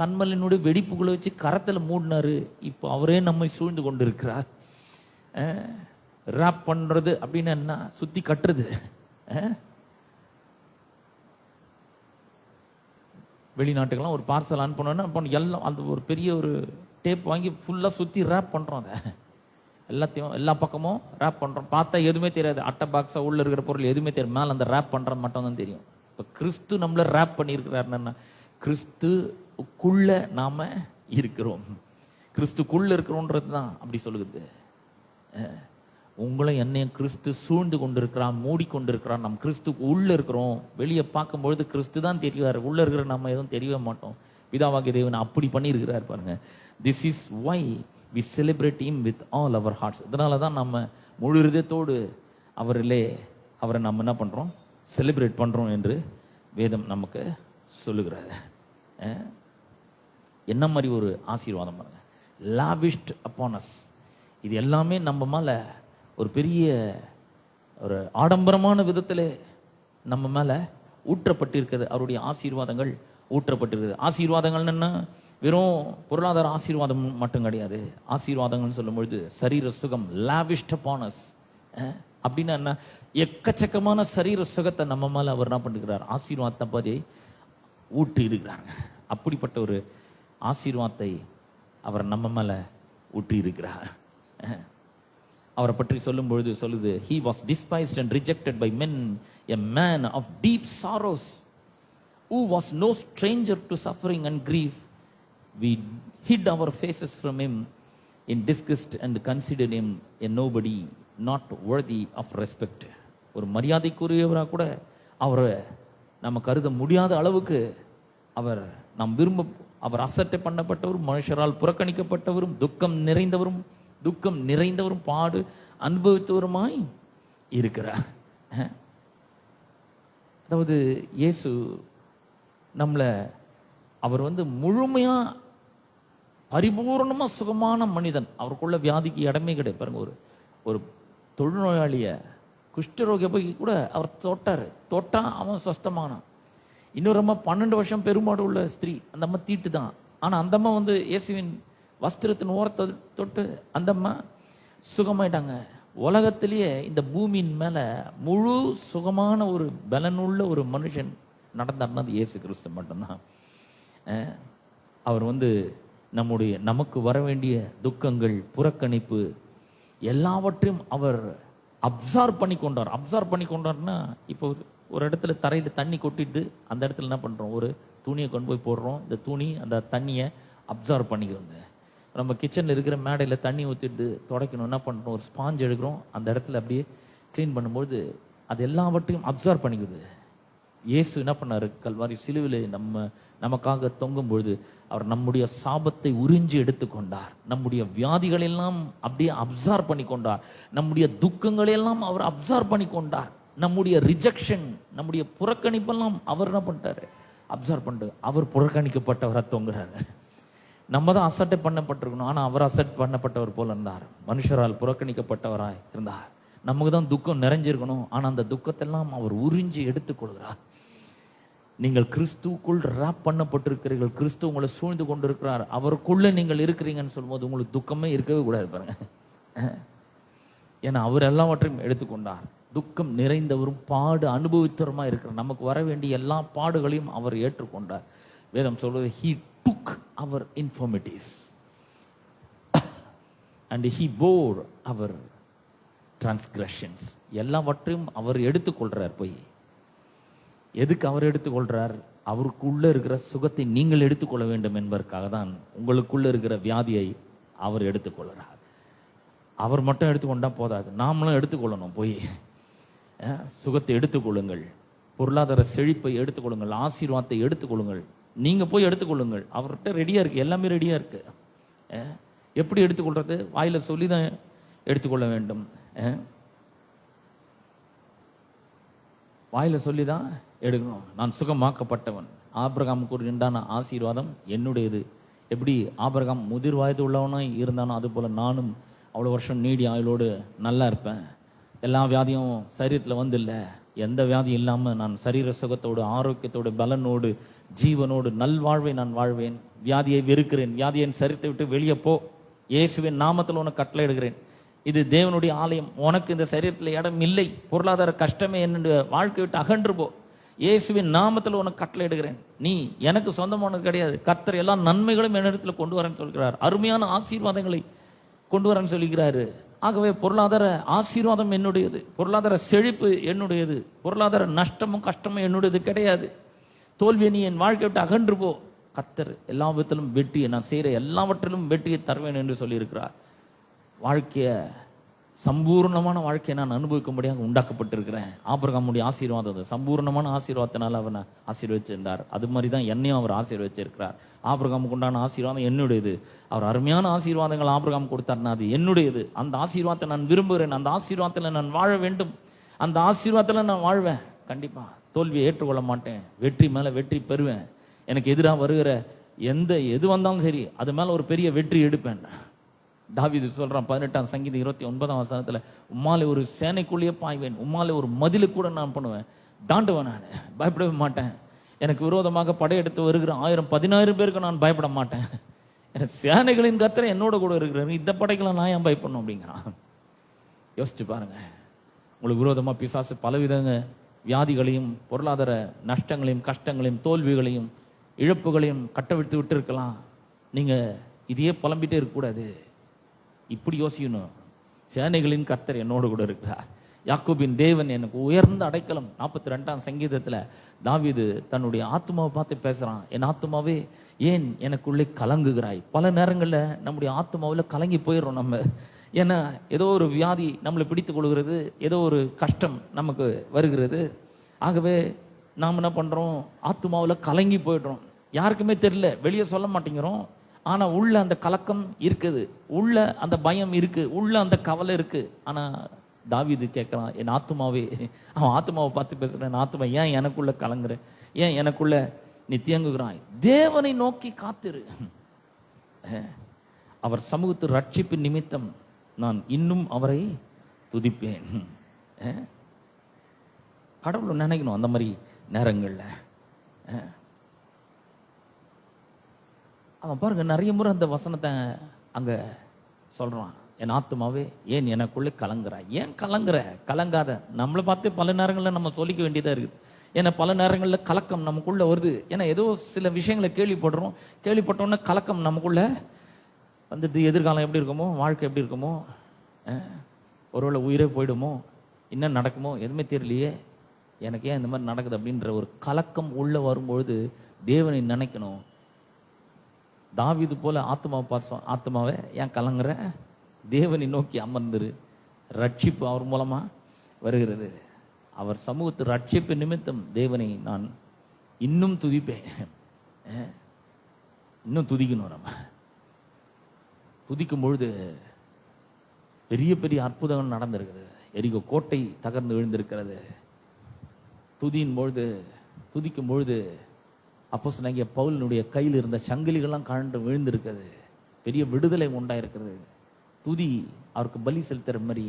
கண்மலினுடைய வெடிப்புகளை வச்சு கரத்துல மூடினாரு, இப்போ அவரே நம்மை சூழ்ந்து கொண்டு இருக்கிறார். ரேப் பண்றது அப்படின்னு என்ன? சுத்தி கட்டுறது. வெளிநாட்டுக்கெல்லாம் ஒரு பார்சல் அனுப்பணும்னா எல்லாம் அந்த ஒரு பெரிய ஒரு டேப் வாங்கி ஃபுல்லா சுத்தி ரேப் பண்றோம். அதை எல்லாத்தையும் எல்லா பக்கமும் ரேப் பண்றோம். பார்த்தா எதுவுமே தெரியாது, அட்டை பாக்ஸா உள்ள இருக்கிற பொருள் எதுவுமே தெரியும், மேல அந்த ரேப் பண்றது மட்டும் தான் தெரியும். இப்ப கிறிஸ்து நம்மள ரேப் பண்ணியிருக்கிறாருன்னா, கிறிஸ்துக்குள்ள நாம இருக்கிறோம். கிறிஸ்துக்குள்ள இருக்கிறோன்றது தான் அப்படி சொல்லுது. உங்களை என்னையும் கிறிஸ்து சூழ்ந்து கொண்டிருக்கிறான், மூடி கொண்டிருக்கிறான். நம்ம கிறிஸ்துக்கு உள்ள இருக்கிறோம். வெளியே பார்க்கும்பொழுது கிறிஸ்து தான் தெரிவார், உள்ள இருக்கிற நம்ம எதுவும் தெரியவே மாட்டோம். பிதாவாகிய தேவன் அப்படி பண்ணியிருக்கிறார் பாருங்க. This is why we celebrate him with all our hearts. இதனால தான் நம்ம முழு இதயத்தோடு அவரை நம்ம என்ன பண்றோம்? செலிப்ரேட் பண்றோம் என்று வேதம் நமக்கு சொல்லுகிறது. என்ன மாதிரி ஒரு ஆசீர்வாதம் பாருங்க. lavished upon us. இது எல்லாமே நம்ம மேல ஒரு பெரிய ஒரு ஆடம்பரமான விதத்தில் நம்ம மேல ஊற்றப்பட்டிருக்கிறது. அவருடைய ஆசீர்வாதங்கள் ஊற்றப்பட்டிருக்கிறது. ஆசீர்வாதங்கள் என்ன? வெறும் பொருளாதார ஆசீர்வாதம் மட்டும் கிடையாது. ஆசீர்வாதங்கள் சொல்லும் பொழுது சரீர சுகம், lavished upon us. அப்படின்னா என்ன? எக்கச்சக்கமான சரீர சுகத்தை நம்ம மேல அவர் என்ன பண்ணிருக்கிறார்? ஆசீர்வாதத்தை பதி ஊட்டி இருக்கிறாங்க. அப்படிப்பட்ட ஒரு ஆசீர்வாதத்தை அவர் நம்ம மேல ஊட்டி இருக்கிறார். அவரை பற்றி சொல்லும் பொழுது சொல்லுது, he was despised and rejected by men, a man of deep sorrows, who was no stranger to suffering and grief. We hid our faces from him in disgust and considered him a nobody, not worthy of respect. ஒரு மரியாதைக்குரியவரா கூட அவரை நம்ம கருத முடியாத அளவுக்கு அவர் அசட்டை பண்ணப்பட்டவரும், மனுஷரால் புறக்கணிக்கப்பட்டவரும், துக்கம் நிறைந்தவரும் பாடு அனுபவித்தவருமாய் இருக்கிறார். அதாவது இயேசு அவர் முழுமையா பரிபூர்ணமா சுகமான மனிதன். அவருக்குள்ள வியாதிக்கு இடமே கிடையாது பாருங்க. ஒரு தொழுநோயாளிய, குஷ்டரோகிய போய் கூட அவர் தொட்டா அவன் சொஸ்தமானான். இன்னொரு அம்மா 12 வருஷம் பெருமாடு உள்ள ஸ்திரீ, அந்த அம்மா தீட்டு தான். ஆனா அந்த அம்மா இயேசுவின் வஸ்திரத்தின் ஓரத்தை தொட்டு அந்த அம்மா சுகமாயிட்டாங்க. உலகத்திலேயே இந்த பூமியின் மேல முழு சுகமான ஒரு பலனுள்ள ஒரு மனுஷன் நடந்தார்னா அது இயேசு கிறிஸ்து மட்டும்தான். அவர் நமக்கு வர வேண்டிய துக்கங்கள், புறக்கணிப்பு எல்லாவற்றையும் அவர் அப்சார்வ் பண்ணி கொண்டார்னா, இப்போ ஒரு இடத்துல தரையில தண்ணி கொட்டிட்டு அந்த இடத்துல என்ன பண்றோம்? ஒரு துணியை கொண்டு போய் போடுறோம். இந்த துணி அந்த தண்ணியை அப்சார்வ் பண்ணிக்கிறோம். நம்ம கிச்சன்ல இருக்கிற மேடையில தண்ணி ஊற்றிட்டு துடைக்கணும், என்ன பண்றோம்? ஒரு ஸ்பாஞ்ச் எடுக்கிறோம், அந்த இடத்துல அப்படியே கிளீன் பண்ணும்போது அது எல்லாவற்றையும் அப்சார்வ் பண்ணிக்குது. இயேசு என்ன பண்ணாரு? கல்வாரி சிலுவிலே நமக்காக தொங்கும் பொழுது அவர் நம்முடைய சாபத்தை உறிஞ்சி எடுத்துக்கொண்டார். நம்முடைய வியாதிகள் எல்லாம் அப்படியே அப்சார்வ் பண்ணி கொண்டார். நம்முடைய துக்கங்களை எல்லாம் அவர் அப்சார்வ் பண்ணி கொண்டார். நம்முடைய ரிஜெக்ஷன், நம்முடைய புறக்கணிப்பெல்லாம் அவர் என்ன பண்ணிட்டாரு? அப்சார்வ் பண்ணிட்டு அவர் புறக்கணிக்கப்பட்டவரா தொங்குறாரு. நம்ம தான் அசட்டை பண்ணப்பட்டிருக்கணும், ஆனா அவர் அசட் பண்ணப்பட்டவர் போல இருந்தார். மனுஷரால் புறக்கணிக்கப்பட்டவராய் இருந்தார். நமக்கு தான் துக்கம் நிறைஞ்சிருக்கணும், ஆனா அந்த துக்கத்தெல்லாம் அவர் உறிஞ்சி எடுத்துக்கொள்கிறார். நீங்கள் கிறிஸ்துவுக்குள் ரேப் பண்ணப்பட்டிருக்கிறீர்கள். கிறிஸ்து உங்களை சூழ்ந்து கொண்டிருக்கிறார். அவருக்குள்ள நீங்கள் இருக்கிறீங்கன்னு சொல்லும்போது உங்களுக்கு துக்கமே இருக்கவே கூடாது பாருங்க. ஏன்னா அவர் எல்லாவற்றையும் எடுத்துக்கொண்டார். துக்கம் நிறைந்தவரும் பாடு அனுபவித்தவருமா இருக்கிற நமக்கு வர வேண்டிய எல்லா பாடுகளையும் அவர் ஏற்றுக்கொண்டார். வேதம் சொல்வது he took our infirmities and he bore our transgressions. எல்லாவற்றையும் அவர் எடுத்துக்கொள்றார். போய் எதுக்கு அவர் எடுத்துக்கொள்றார்? அவருக்குள்ள இருக்கிற சுகத்தை நீங்கள் எடுத்துக்கொள்ள வேண்டும் என்பதற்காக தான் உங்களுக்குள்ள இருக்கிற வியாதியை அவர் எடுத்துக்கொள்கிறார். அவர் மட்டும் எடுத்துக்கொண்டா போதாது, நாமளும் எடுத்துக்கொள்ளணும். போய் சுகத்தை எடுத்துக்கொள்ளுங்கள், பொருளாதார செழிப்பை எடுத்துக்கொள்ளுங்கள், ஆசீர்வாதத்தை எடுத்துக்கொள்ளுங்கள். நீங்க போய் எடுத்துக்கொள்ளுங்கள். அவர்கிட்ட ரெடியா இருக்கு, எல்லாமே ரெடியா இருக்கு. எப்படி எடுத்துக்கொள்றது? வாயில சொல்லிதான் எடுத்துக்கொள்ள வேண்டும். வாயில சொல்லிதான் எடுக்கணும். நான் சுகமாக்கப்பட்டவன், ஆபிரகாமுக்கு ஒரு உண்டான ஆசீர்வாதம் என்னுடையது. எப்படி ஆபிரகாம் முதிர் வயது உள்ளவனா இருந்தானோ அது போல நானும் அவ்வளோ வருஷம் நீடி ஆயுளோடு நல்லா இருப்பேன். எல்லா வியாதியும் சரீரத்தில் வந்து இல்லை, எந்த வியாதியும் இல்லாமல் நான் சரீர சுகத்தோடு ஆரோக்கியத்தோடு பலனோடு ஜீவனோடு நல்வாழ்வை நான் வாழ்வேன். வியாதியை வெறுக்கிறேன், வியாதியின் சரீரத்தை விட்டு வெளியே போ, இயேசுவின் நாமத்தில் உனக்கு கட்டளை எடுக்கிறேன். இது தேவனுடைய ஆலயம், உனக்கு இந்த சரீரத்தில் இடம் இல்லை, பொருளாதார கஷ்டமே என்னுடைய வாழ்க்கை விட்டு அகன்று போ, இயேசுவின் நாமத்தில் உனக்கு கட்டளை எடுக்கிறேன். நீ எனக்கு சொந்தமானது கிடையாது. கர்த்தர் எல்லா நன்மைகளும் என்னிடத்தில் கொண்டு வரேன்னு சொல்கிறார். அருமையான ஆசீர்வாதங்களை கொண்டு வரேன்னு சொல்லிக்கிறாரு. ஆகவே பொருளாதார ஆசீர்வாதம் என்னுடையது, பொருளாதார செழிப்பு என்னுடையது, பொருளாதார நஷ்டமும் கஷ்டமும் என்னுடையது கிடையாது. தோல்வியை நீ என் வாழ்க்கை விட்டு அகன்று போ, கர்த்தர் எல்லா விதத்திலும் வெற்றியை, நான் செய்கிற எல்லாவற்றிலும் வெற்றியை தருவேன் என்று சொல்லியிருக்கிறார். வாழ்க்கைய சம்பூர்ணமான வாழ்க்கையை நான் அனுபவிக்கும்படியாக உண்டாக்கப்பட்டிருக்கிறேன். ஆபிரகாமுடைய ஆசீர்வாதம் சம்பூர்ணமான ஆசீர்வாதத்தினால அவனை ஆசீர்வச்சிருந்தார். அது மாதிரி தான் என்னையும் அவர் ஆசீர்வச்சிருக்கிறார். ஆபிரகாமுக்கு உண்டான ஆசீர்வாதம் என்னுடையது. அவர் அருமையான ஆசீர்வாதங்கள் ஆபிரகாம் கொடுத்தார்னா அது என்னுடையது. அந்த ஆசீர்வாதத்தை நான் விரும்புகிறேன். அந்த ஆசீர்வாதத்தில் நான் வாழ வேண்டும். அந்த ஆசீர்வாதத்தில் நான் வாழ்வேன். கண்டிப்பா தோல்வியை ஏற்றுக்கொள்ள மாட்டேன். வெற்றி மேல வெற்றி பெறுவேன். எனக்கு எதிராக வருகிற எது வந்தாலும் சரி, அது மேல ஒரு பெரிய வெற்றி எடுப்பேன். தாவீது சொல்றான் 18ஆம் சங்கீதம் 29ஆம் வசனத்துல, உம்மாலே ஒரு சேனைக்குள்ளேயே பாய்வேன், உம்மாலே ஒரு மதிலு கூட நான் பண்ணுவேன், தாண்டுவேன், நான் பயப்படவே மாட்டேன். எனக்கு விரோதமாக படையெடுத்து வருகிற 1000-10,000 பேருக்கு நான் பயப்பட மாட்டேன். எனக்கு சேனைகளின் கர்த்தர் என்னோட கூட இருக்கிறார், இந்த படைக்கெல்லாம் நான் ஏன் பயப்படணும் அப்படிங்கிறான். யோசிச்சு பாருங்க. உங்களுக்கு விரோதமா பிசாசு பலவிதங்க வியாதிகளையும் பொருளாதார நஷ்டங்களையும் கஷ்டங்களையும் தோல்விகளையும் இழப்புகளையும் கட்டவிழ்த்து விட்டு இருக்கலாம். நீங்க இதையே புலம்பிட்டே இருக்கக்கூடாது. இப்படி யோசிக்கணும், சேனைகளின் கர்த்தர் என்னோடு கூட இருக்கிறார், யாக்கோபின் தேவன் எனக்கு உயர்ந்த அடைக்கலம். 42ஆம் சங்கீதத்துல தாவீது தன்னுடைய ஆத்மாவை பார்த்து பேசுறான். என் ஆத்மாவே ஏன் எனக்குள்ளே கலங்குகிறாய்? பல நேரங்கள்ல நம்முடைய ஆத்மாவில் கலங்கி போயிடுறோம் நம்ம. ஏன்னா ஏதோ ஒரு வியாதி நம்மளை பிடித்து கொள்கிறது, ஏதோ ஒரு கஷ்டம் நமக்கு வருகிறது. ஆகவே நாம் என்ன பண்றோம்? ஆத்மாவில் கலங்கி போயிடுறோம். யாருக்குமே தெரியல, வெளியே சொல்ல மாட்டேங்கிறோம். ஆனா உள்ள அந்த கலக்கம் இருக்குது, உள்ள அந்த பயம் இருக்கு, உள்ள அந்த கவலை இருக்கு. ஆனா தாவீது கேட்கிறான், என் ஆத்மாவே, அவன் ஆத்மாவை பார்த்து பேசுறேன், என் ஆத்மா ஏன் எனக்குள்ள கலங்குற, ஏன் எனக்குள்ள நீ தியங்குகிறாய்? தேவனை நோக்கி காத்திரு, அவர் சமூகத்து ரட்சிப்பு நிமித்தம் நான் இன்னும் அவரை துதிப்பேன். கடவுளை நினைக்கணும் அந்த மாதிரி நேரங்கள்ல. அவன் பாருங்க நிறைய முறை அந்த வசனத்தை அங்க சொல்றான். என் ஆத்மாவே ஏன் எனக்குள்ளே கலங்குறாய்? ஏன் கலங்காத. நம்மளை பார்த்து பல நேரங்களில் நம்ம சொல்லிக்க வேண்டியதா இருக்குது. ஏன்னா பல நேரங்களில் கலக்கம் நமக்குள்ள வருது. ஏன்னா ஏதோ சில விஷயங்களை கேள்விப்பட்டோன்னே கலக்கம் நமக்குள்ள வந்துட்டு, எதிர்காலம் எப்படி இருக்குமோ, வாழ்க்கை எப்படி இருக்குமோ, ஒருவேளை உயிரே போயிடுமோ, என்ன நடக்குமோ, எதுவுமே தெரியலையே, எனக்கு ஏன் இந்த மாதிரி நடக்குது அப்படின்ற ஒரு கலக்கம் உள்ள வரும்பொழுது தேவனை நினைக்கணும். தாவீது போல ஆத்மாவை பார்த்து, ஆத்மாவை ஏன் கலங்குற, தேவனை நோக்கி அமர்ந்துரு, ரட்சிப்பு அவர் மூலமா வருகிறது. அவர் சமூகத்து ரட்சிப்பு நிமித்தம் தேவனை நான் இன்னும் துதிப்பேன். இன்னும் துதிக்கணும். நம்ம துதிக்கும் பொழுது பெரிய பெரிய அற்புதங்கள் நடந்திருக்குது. எரிகோ கோட்டை தகர்ந்து விழுந்திருக்கிறது. துதிக்கும் பொழுது அப்போஸ்தலனாகிய பவுலினுடைய கையில் இருந்த சங்கிலிகள்லாம் கழண்டு விழுந்திருக்கிறது. பெரிய விடுதலை உண்டாயிருக்கிறது. துதி அவருக்கு பலி செலுத்துற மாதிரி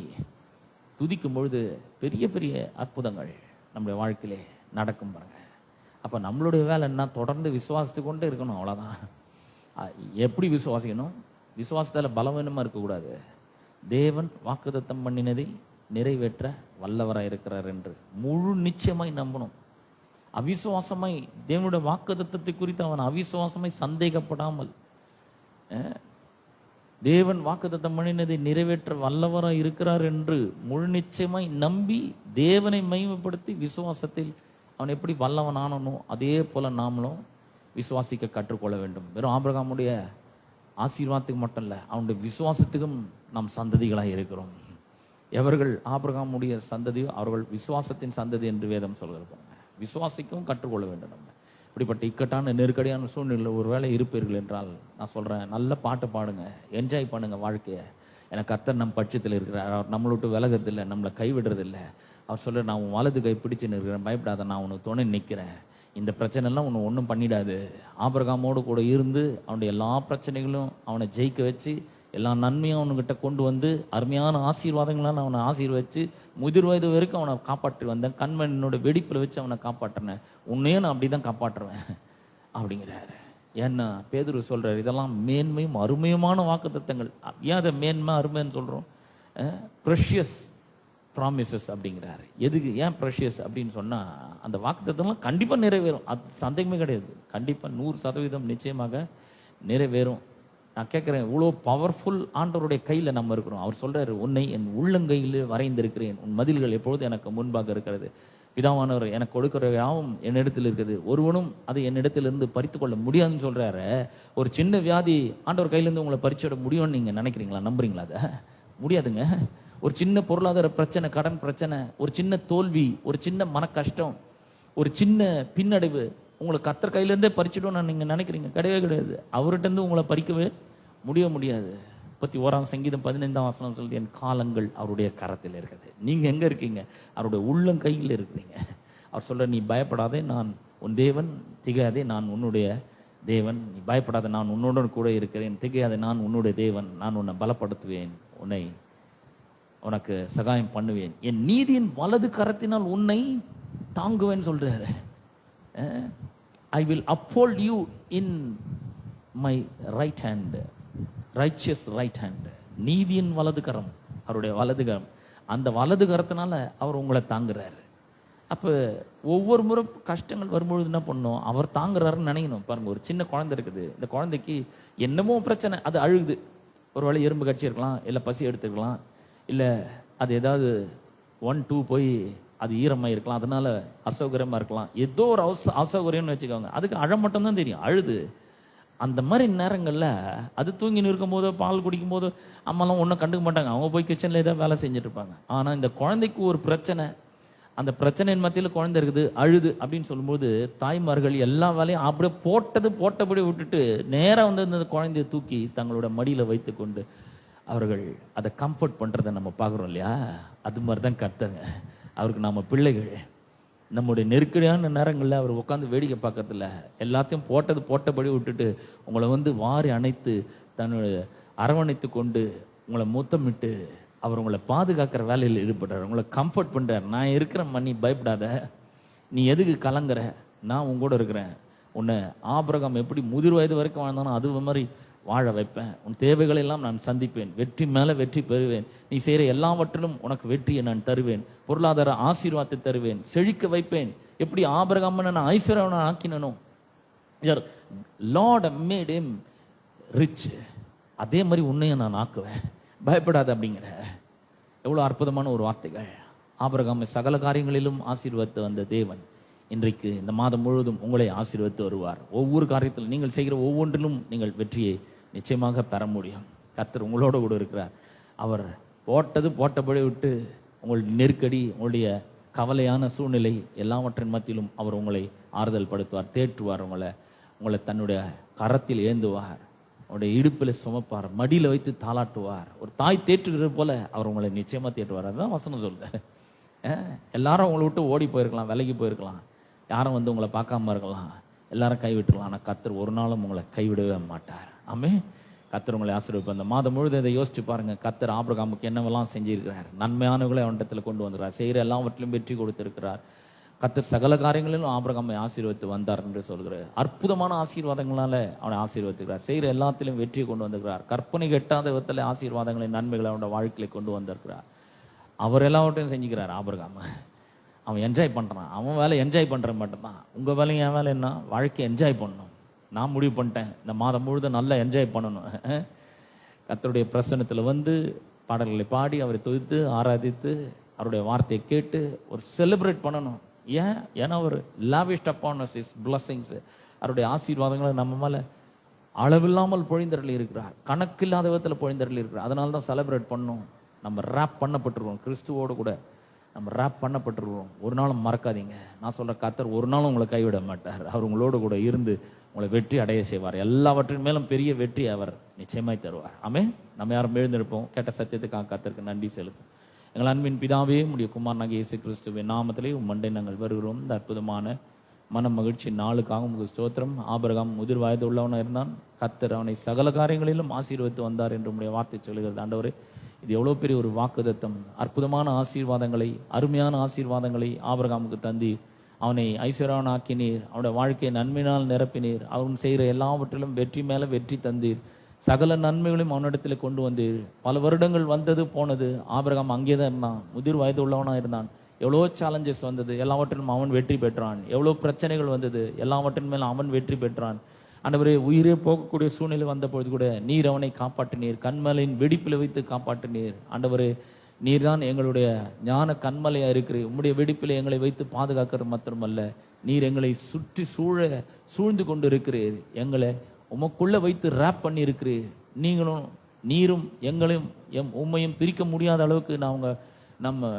துதிக்கும் பொழுது பெரிய பெரிய அற்புதங்கள் நம்முடைய வாழ்க்கையிலே நடக்கும் பாருங்க. அப்ப நம்மளுடைய வேலை என்ன? தொடர்ந்து விசுவாசித்து கொண்டே இருக்கணும், அவ்வளவுதான். எப்படி விசுவாசிக்கணும்? விசுவாசத்தால பலவீனமா இருக்கக்கூடாது. தேவன் வாக்குத்தத்தம் பண்ணினதை நிறைவேற்ற வல்லவராய் இருக்கிறார் என்று முழு நிச்சயமாய் நம்பணும். அவிசுவாசமாய் தேவனுடைய வாக்குத்தத்தத்தை குறித்து அவன் அவிசுவாசமாய் சந்தேகப்படாமல் தேவன் வாக்குத்தத்தம் பண்ணினதை நிறைவேற்ற வல்லவராய் இருக்கிறார் என்று முழு நிச்சயமாய் நம்பி தேவனை மகிமைப்படுத்தி விசுவாசத்தில் அவன் எப்படி வல்லவன் ஆனனோ அதே போல நாமளும் விசுவாசிக்க கற்றுக்கொள்ள வேண்டும். வெறும் ஆபிரகாமுடைய ஆசீர்வாதத்துக்கு மட்டும் இல்லை, அவனுடைய விசுவாசத்துக்கும் நாம் சந்ததிகளாக இருக்கிறோம். எவர்கள் ஆபிரகாமுடைய சந்ததியோ அவர்கள் விசுவாசத்தின் சந்ததி என்று வேதம் சொல்கிறது. விசுவாசிக்கவும் கற்றுக்கொள்ள வேண்டும். நம்ம இப்படிப்பட்ட இக்கட்டான நெருக்கடியான சூழ்நிலையில் ஒரு வேளை இருப்பீர்கள் என்றால் நான் சொல்கிறேன், நல்ல பாட்டு பாடுங்க, என்ஜாய் பண்ணுங்க வாழ்க்கையை. எனக்கு கர்த்தர் நம் பட்சத்தில் இருக்கிறார், அவர் நம்மளை விட்டு விலகிறதில்லை, நம்மளை கைவிடுறதில்லை. அவர் சொல்ற, நான் உன் வலது கை பிடிச்சு நிற்கிறேன், பயப்படாத, நான் உனக்கு துணை நிற்கிறேன், இந்த பிரச்சனைலாம் உன்னை ஒன்றும் பண்ணிடாது. ஆபிரகாமோடு கூட இருந்து அவனுடைய எல்லா பிரச்சனைகளும் அவனை ஜெயிக்க வச்சு எல்லா நன்மையும் அவனுக்கிட்ட கொண்டு வந்து அருமையான ஆசீர்வாதங்களால் அவனை ஆசீர்வச்சு முதிர் வயது வரைக்கும் அவனை காப்பாற்றி வந்தேன். கண்மணினோட வெடிப்பில் வச்சு அவனை காப்பாற்றினேன், உன்னையும் நான் அப்படி தான் காப்பாற்றுவேன் அப்படிங்கிறாரு. ஏன்னா பேதுரு சொல்றாரு, இதெல்லாம் மேன்மையும் அருமையுமான வாக்குத்தத்தங்கள். ஏன் அதை மேன்மை அருமைன்னு சொல்றோம்? ப்ரெஷியஸ் ப்ராமிசஸ் அப்படிங்கிறாரு. எதுக்கு ஏன் ப்ரெஷியஸ் அப்படின்னு சொன்னா, அந்த வாக்குத்தத்தம்லாம் கண்டிப்பா நிறைவேறும், அது சந்தேகமே கிடையாது. கண்டிப்பா 100% நிச்சயமாக நிறைவேறும். நான் கேட்குறேன், இவ்வளோ பவர்ஃபுல் ஆண்டவருடைய கையில் நம்ம இருக்கிறோம். அவர் சொல்றாரு, உன்னை என் உள்ளங்கையில் வரைந்திருக்கிறேன், உன் மதில்கள் எப்பொழுது எனக்கு முன்பாக இருக்கிறது, பிதாவானவர் எனக்கு கொடுக்கிற யாவும் என்னிடத்தில் இருக்குது, ஒருவனும் அதை என்னிடத்திலிருந்து பறித்து கொள்ள முடியாதுன்னு சொல்றாரு. ஒரு சின்ன வியாதி ஆண்டவர் கையிலேருந்து உங்களை பறிச்சுட முடியும்னு நீங்க நினைக்கிறீங்களா? நம்புறீங்களா? அதை முடியாதுங்க. ஒரு சின்ன பொருளாதார பிரச்சனை, கடன் பிரச்சனை, ஒரு சின்ன தோல்வி, ஒரு சின்ன மன கஷ்டம், ஒரு சின்ன பின்னடைவு உங்களை கர்த்தர் கையிலேருந்தே பறிச்சிடும்னு நீங்க நினைக்கிறீங்க? கிடையவே கிடையாது. அவர்கிட்ட இருந்து உங்களை பறிக்கவே முடியாது. 31ஆம் சங்கீதம் 15ஆம் வசனம் சொல்லுது, என் காலங்கள் அவருடைய கரத்தில் இருக்குது. நீங்க எங்க இருக்கீங்க? அவருடைய உள்ளங்கையில் இருக்கிறீங்க. அவர் சொல்ற, நீ பயப்படாதே, நான் உன் தேவன், திகையாதே, நான் உன்னுடைய தேவன், நீ பயப்படாத, நான் உன்னுடன் கூட இருக்கிறேன், திகையாதே, நான் உன்னுடைய தேவன், நான் உன்னை பலப்படுத்துவேன், உனக்கு சகாயம் பண்ணுவேன், என் நீதியின் வலது கரத்தினால் உன்னை தாங்குவேன் சொல்றாரு. I will uphold you in my right hand, righteous right hand. நீதியின் வலது கரம், அவருடைய வலது கரம். அந்த வலது கரத்தினால அவர் உங்களை தாங்குறாரு. அப்ப ஒவ்வொரு முறை கஷ்டங்கள் வரும்பொழுது என்ன பண்ணணும்? அவர் தாங்குறாருன்னு நினைக்கணும். பாருங்க, ஒரு சின்ன குழந்தை இருக்குது, இந்த குழந்தைக்கு என்னமோ பிரச்சனை, அது அழுகுது. ஒரு வேளை எறும்பு கட்சி இருக்கலாம், இல்லை பசி எடுத்துக்கலாம், இல்லை அது ஏதாவது 1 2 போய் அது ஈரமாக இருக்கலாம், அதனால அசௌகரியமா இருக்கலாம், ஏதோ ஒரு அசௌகரியம்னு வச்சுக்கோங்க. அதுக்கு அழ மட்டும்தான் தெரியும், அழுது. அந்த மாதிரி நேரங்களில் அது தூங்கின்னு இருக்கும் போதோ பால் குடிக்கும் போதோ அம்மாலாம் ஒன்றும் கண்டுக்க மாட்டாங்க, அவங்க போய் கிச்சனில் ஏதாவது வேலை செஞ்சுட்டு இருப்பாங்க. ஆனால் இந்த குழந்தைக்கு ஒரு பிரச்சனை, அந்த பிரச்சனையின் மத்தியில் குழந்தை இருக்குது, அழுது அப்படின்னு சொல்லும்போது தாய்மார்கள் எல்லா வேலையும் அப்படியே போட்டபடி விட்டுட்டு நேராக வந்து இந்த குழந்தைய தூக்கி தங்களோட மடியில் வைத்து கொண்டு அவர்கள் அதை கம்ஃபர்ட் பண்ணுறதை நம்ம பார்க்குறோம் இல்லையா? அது மாதிரி தான் கர்த்தங்க. அவருக்கு நம்ம பிள்ளைகள். நம்முடைய நெருக்கடியான நேரங்களில் அவர் உட்காந்து வேடிக்கை பார்க்கறதில்ல, எல்லாத்தையும் போட்டபடி விட்டுட்டு உங்களை வந்து வாரி அணைத்து தன்னுடைய அரவணைத்து கொண்டு உங்களை முத்தமிட்டு அவர் உங்களை பாதுகாக்கிற வேலையில் ஈடுபடுறார், உங்களை கம்ஃபர்ட் பண்ணுறார். நான் இருக்கிறேன், நீ பயப்படாத, நீ எதுக்கு கலங்குற, நான் உங்கூட இருக்கிறேன், உன்னை ஆபிரகாம் எப்படி முதிர் வயது வரைக்கும் வாழ்ந்தானோ அது மாதிரி வாழ வைப்பேன், உன் தேவைகளை எல்லாம் நான் சந்திப்பேன், வெற்றி மேல வெற்றி பெறுவேன், நீ செய்கிற எல்லாவற்றிலும் உனக்கு வெற்றியை நான் தருவேன், பொருளாதார ஆசீர்வாதத்தை தருவேன், செழிக்க வைப்பேன். எப்படி ஆபிரகாமனை நான் ஐஸ்வர்யவனை ஆக்கினனோ, லார்ட் மேட் ஹிம் ரிச், அதே மாதிரி உன்னையும் நான் ஆக்குவேன், பயப்படாத அப்படிங்கிற எவ்வளவு அற்புதமான ஒரு வார்த்தைகள். ஆபிரகாமை சகல காரியங்களிலும் ஆசீர்வதித்து வந்த தேவன் இன்றைக்கு இந்த மாதம் முழுவதும் உங்களை ஆசீர்வதித்து வருவார். ஒவ்வொரு காரியத்திலும் நீங்கள் செய்கிற ஒவ்வொன்றிலும் நீங்கள் வெற்றியை நிச்சயமாக பெற முடியும். கர்த்தர் உங்களோட கூட இருக்கிறார். அவர் போட்டபடி விட்டு உங்களுடைய நெருக்கடி, உங்களுடைய கவலையான சூழ்நிலை எல்லாவற்றின் மத்தியிலும் அவர் உங்களை ஆறுதல் படுத்துவார், தேற்றுவார், உங்களை தன்னுடைய கரத்தில் ஏந்துவார், உங்களுடைய இடுப்பில் சுமப்பார், மடியில் வைத்து தாளாட்டுவார். ஒரு தாய் தேற்றுகிறது போல அவர் உங்களை நிச்சயமா தேற்றுவார். அதுதான் வசனம் சொல்லுது. எல்லாரும் உங்களை விட்டு ஓடி போயிருக்கலாம், விலகி போயிருக்கலாம், யாரும் வந்து உங்களை பார்க்காம இருக்கலாம், எல்லாரும் கைவிட்டுருக்கலாம். ஆனால் கர்த்தர் ஒரு நாளும் உங்களை கைவிடவே மாட்டார். ஆமே. கர்த்தர் உங்களை ஆசீர்வதிப்பார். இந்த மாதம் முழுவதும் இதை யோசிச்சு பாருங்க. கர்த்தர் ஆபிரகாமுக்கு என்னவெல்லாம் செஞ்சிருக்கிறார், நன்மையானவர்களை அவனிடத்தில் கொண்டு வந்துறார், செய்கிற எல்லாவற்றிலும் வெற்றி கொடுத்திருக்கிறார். கர்த்தர் சகல காரியங்களிலும் ஆபிரகாமை ஆசீர்வதித்து வந்தார் என்று சொல்கிறார். அற்புதமான ஆசீர்வாதங்களால அவனை ஆசீர்வதிக்கிறார், செய்கிற எல்லாத்திலும் வெற்றியை கொண்டு வந்திருக்கிறார். கற்பனை எட்டாத விதத்தில் ஆசீர்வாதங்களின் நன்மைகளை அவனுடைய வாழ்க்கையில கொண்டு வந்திருக்கிறார். அவர் எல்லாவற்றையும் செஞ்சுக்கிறார். ஆபிரகாம் அவன் என்ஜாய் பண்ணுறான். அவன் வேலை என்ஜாய் பண்ணுற மட்டும்தான். உங்கள் வேலையும் என் வேலை என்ன? வாழ்க்கையை என்ஜாய் பண்ணணும். நான் முடிவு பண்ணிட்டேன், இந்த மாதம் முழுதும் நல்லா என்ஜாய் பண்ணணும். கர்த்தருடைய பிரசன்னத்தில் வந்து பாடல்களை பாடி அவரை துதித்து ஆராதித்து அவருடைய வார்த்தையை கேட்டு ஒரு செலிப்ரேட் பண்ணணும். ஏன்னா அவர் லாவிஷ்ட் அப்பான் us his blessings, அவருடைய ஆசீர்வாதங்களை நம்ம மேலே அளவில்லாமல் பொழிந்தரளி இருக்கிறார், கணக்கில்லாத விதத்தில் பொழிந்தரளி இருக்கிறார். அதனால தான் செலிப்ரேட் பண்ணணும். நம்ம ரேப் பண்ணப்பட்டிருக்கோம், கிறிஸ்துவோடு கூட நம்ம ரேப் பண்ணப்பட்டிருக்கோம். ஒரு நாளும் மறக்காதீங்க. நான் சொல்ற கர்த்தர் ஒரு நாளும் உங்களை கைவிட மாட்டார். அவர் உங்களோடு கூட இருந்து உங்களை வெற்றி அடைய செய்வார். எல்லாவற்றின் மேலும் பெரிய வெற்றி அவர் நிச்சயமாய் தருவார். ஆமென். நம்ம யாரும் எழுந்திருப்போம். கேட்ட சத்தியத்துக்காக கர்த்தருக்கு நன்றி செலுத்தும். எங்கள் அன்பின் பிதாவே, உடைய குமாரனாகிய இயேசு கிறிஸ்துவின் நாமத்திலே மண்டை நாங்கள் வருகிறோம். இந்த அற்புதமான மன மகிழ்ச்சி நாளுக்காக உங்களுக்கு ஸ்தோத்திரம். ஆபிரகாம் முதிர் வயது உள்ளவனாக இருந்தான். கர்த்தர் அவனை சகல காரியங்களிலும் ஆசீர்வதித்து வந்தார் என்று உடைய வார்த்தை சொல்கிறது. ஆண்டவரே, இது எவ்வளோ பெரிய ஒரு வாக்குத்தத்தம். அற்புதமான ஆசீர்வாதங்களை, அருமையான ஆசீர்வாதங்களை ஆபிரகாமுக்கு தந்தீர். அவனை ஐஸ்வர்யவான் ஆக்கினீர். அவனுடைய வாழ்க்கையை நன்மையினால் நிரப்பினீர். அவன் செய்கிற எல்லாவற்றிலும் வெற்றி மேலே வெற்றி தந்தீர். சகல நன்மைகளையும் அவனிடத்தில் கொண்டு வந்தீர். பல வருடங்கள் வந்தது போனது. ஆபிரகாம் அங்கே தான் இருந்தான். முதிர் வயது உள்ளவனாக இருந்தான். எவ்வளோ சேலஞ்சஸ் வந்தது, எல்லாவற்றிலும் அவன் வெற்றி பெற்றான். எவ்வளோ பிரச்சனைகள் வந்தது, எல்லாவற்றின் மேலும் அவன் வெற்றி பெற்றான். ஆண்டவரே, உயிரே போகக்கூடிய சூழ்நிலை வந்த பொழுது கூட நீர் அவனை காப்பாற்றினீர். கண்மலையின் வெடிப்பில் வைத்து காப்பாற்றினீர். ஆண்டவரே, நீர் தான் எங்களுடைய ஞான கண்மலையாக இருக்கிறீர். உம்முடைய வெடிப்பில் எங்களை வைத்து பாதுகாக்கிறது மாத்திரமல்ல, நீர் எங்களை சுற்றி சூழ்ந்து கொண்டு இருக்கிறீர். எங்களை உமக்குள்ள வைத்து ரேப் பண்ணி இருக்கிறீர். நீரும் எங்களையும் உம்மையும் பிரிக்க முடியாத அளவுக்கு நம்ம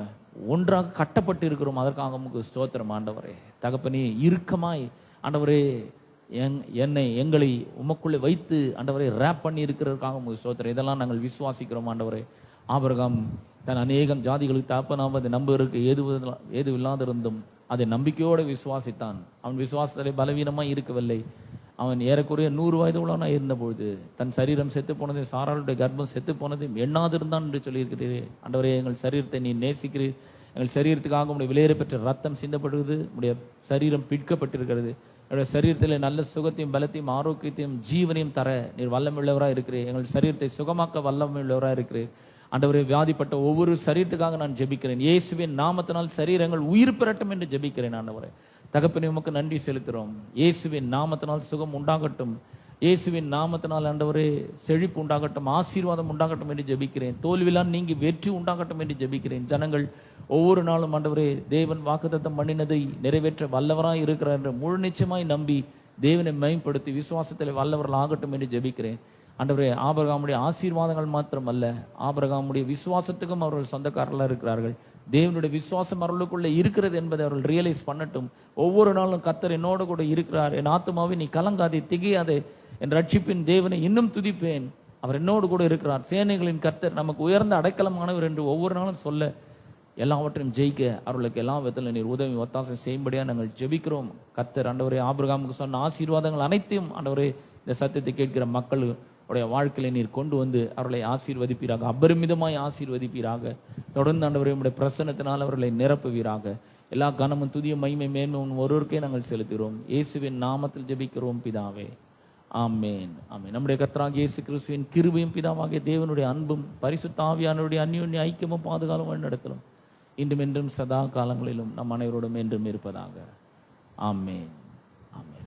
ஒன்றாக கட்டப்பட்டு இருக்கிறோம். அதற்காக உமக்கு ஸ்தோத்திரம் ஆண்டவரே. தகப்பனே, இறுக்கமாய் ஆண்டவரே எங்களை உமக்குள்ளே வைத்து ஆண்டவரே ரேப் பண்ணி இருக்கிறதுக்காக உமக்கு ஸ்தோத்திரம். இதெல்லாம் நாங்கள் விசுவாசிக்கிறோம் ஆண்டவரே. ஆபிரகாம் தன் அநேகம் ஜாதிகளுக்கு தகப்பனாவது நம்புவதற்கு ஏது இல்லாதிருந்தும் அதை நம்பிக்கையோடு விசுவாசித்தான். அவன் விசுவாசத்திலே பலவீனமாய் இருக்கவில்லை. அவன் ஏறக்குறைய 100 வயது உள்ளவனாக இருந்தபொழுது தன் சரீரம் செத்து போனது, சாராளுடைய கர்ப்பம் செத்து போனது எண்ணாதிருந்தான் என்று சொல்லியிருக்கிறீரே. ஆண்டவரே, எங்கள் சரீரத்தை நீ நேசிக்கிறீர். எங்கள் சரீரத்துக்காக உடைய விலையேற பெற்ற ரத்தம் சிந்தப்படுகிறது. உடைய சரீரம் பிடிக்கப்பட்டிருக்கிறது. என்னுடைய சரீரத்தில் நல்ல சுகத்தையும் பலத்தையும் ஆரோக்கியத்தையும் ஜீவனையும் தர நீர் வல்லமுள்ளவராக இருக்கிறேன். எங்கள் சரீரத்தை சுகமாக்க வல்லமுள்ளவராக இருக்கிறேன். ஆண்டவரே, வியாதிப்பட்ட ஒவ்வொரு சரீரத்துக்காக நான் ஜெபிக்கிறேன். இயேசுவின் நாமத்தினால் சரீரங்கள் உயிர் பெறட்டும் என்று ஜெபிக்கிறேன். ஆண்டவரே, தகப்பனே, உமக்கு நன்றி செலுத்துகிறோம். இயேசுவின் நாமத்தினால் சுகம் உண்டாகட்டும். இயேசுவின் நாமத்தினால் ஆண்டவரே செழிப்பு உண்டாகட்டும், ஆசீர்வாதம் உண்டாகட்டும் என்று ஜெபிக்கிறேன். தோல்வியெல்லாம் நீங்கி வெற்றி உண்டாகட்டும் என்று ஜெபிக்கிறேன். ஜனங்கள் ஒவ்வொரு நாளும் ஆண்டவரே தேவன் வாக்குத்தத்தம் பண்ணினதை நிறைவேற்ற வல்லவராய் இருக்கிறார் என்று முழு நிச்சயமாய் நம்பி தேவனை மேம்படுத்தி விசுவாசத்தில் வல்லவர்கள் ஆகட்டும் என்று ஜெபிக்கிறேன். ஆண்டவரே, ஆபிரகாமுடைய ஆசீர்வாதங்கள் மாத்திரம் அல்ல, ஆபிரகாமுடைய விசுவாசத்துக்கும் அவர்கள் சொந்தக்காரர்களாக இருக்கிறார்கள். தேவனுடைய விசுவாசம் அவர்களுக்குள்ள இருக்கிறது என்பதை அவர்கள் ரியலைஸ் பண்ணட்டும். ஒவ்வொரு நாளும் கர்த்தர் என்னோடு கூட இருக்கிறார். என் ஆத்துமாவை நீ கலங்காதே, திகையாதே, என் ரட்சிப்பின் தேவனை இன்னும் துதிப்பேன். அவர் என்னோடு கூட இருக்கிறார். சேனைகளின் கர்த்தர் நமக்கு உயர்ந்த அடைக்கலமானவர் என்று ஒவ்வொரு நாளும் சொல்ல, எல்லாவற்றையும் ஜெயிக்க அவர்களுக்கு எல்லா விதத்தில் நீர் உதவி ஒத்தாசை செய்யும்படியா நாங்கள் ஜெபிக்கிறோம். கர்த்தர் ஆண்டவரே ஆபிரகாமுக்கு சொன்ன ஆசீர்வாதங்கள் அனைத்தையும் ஆண்டவரே இந்த சத்தியத்தை கேட்கிற மக்கள் உடைய வாழ்க்கையில நீர் கொண்டு வந்து அவர்களை ஆசீர்வதிப்பீராக, அபரிமிதமாய் ஆசீர்வதிப்பீராக. தொடர்ந்து ஆண்டவரே உம்முடைய பிரசன்னத்தினால் அவர்களை நிரப்புவீராக. எல்லா கனமும் துதிய மகிமை மேன்மை ஒருவருக்கே நாங்கள் செலுத்துகிறோம். இயேசுவின் நாமத்தில் ஜெபிக்கிறோம் பிதாவே, ஆமென், ஆமென். நம்முடைய கர்த்தராகிய இயேசு கிறிஸ்துவின் கிருபையும் பிதாவாகிய தேவனுடைய அன்பும் பரிசுத்த ஆவியானவருடைய அந்யோன்ய ஐக்கியமும் பாதுகாலும் வழிநடத்தலும் இன்றும் என்றும் சதா காலங்களிலும் நம் அனைவரோடும் என்றும் இருப்பதாக. ஆமென், ஆமென்.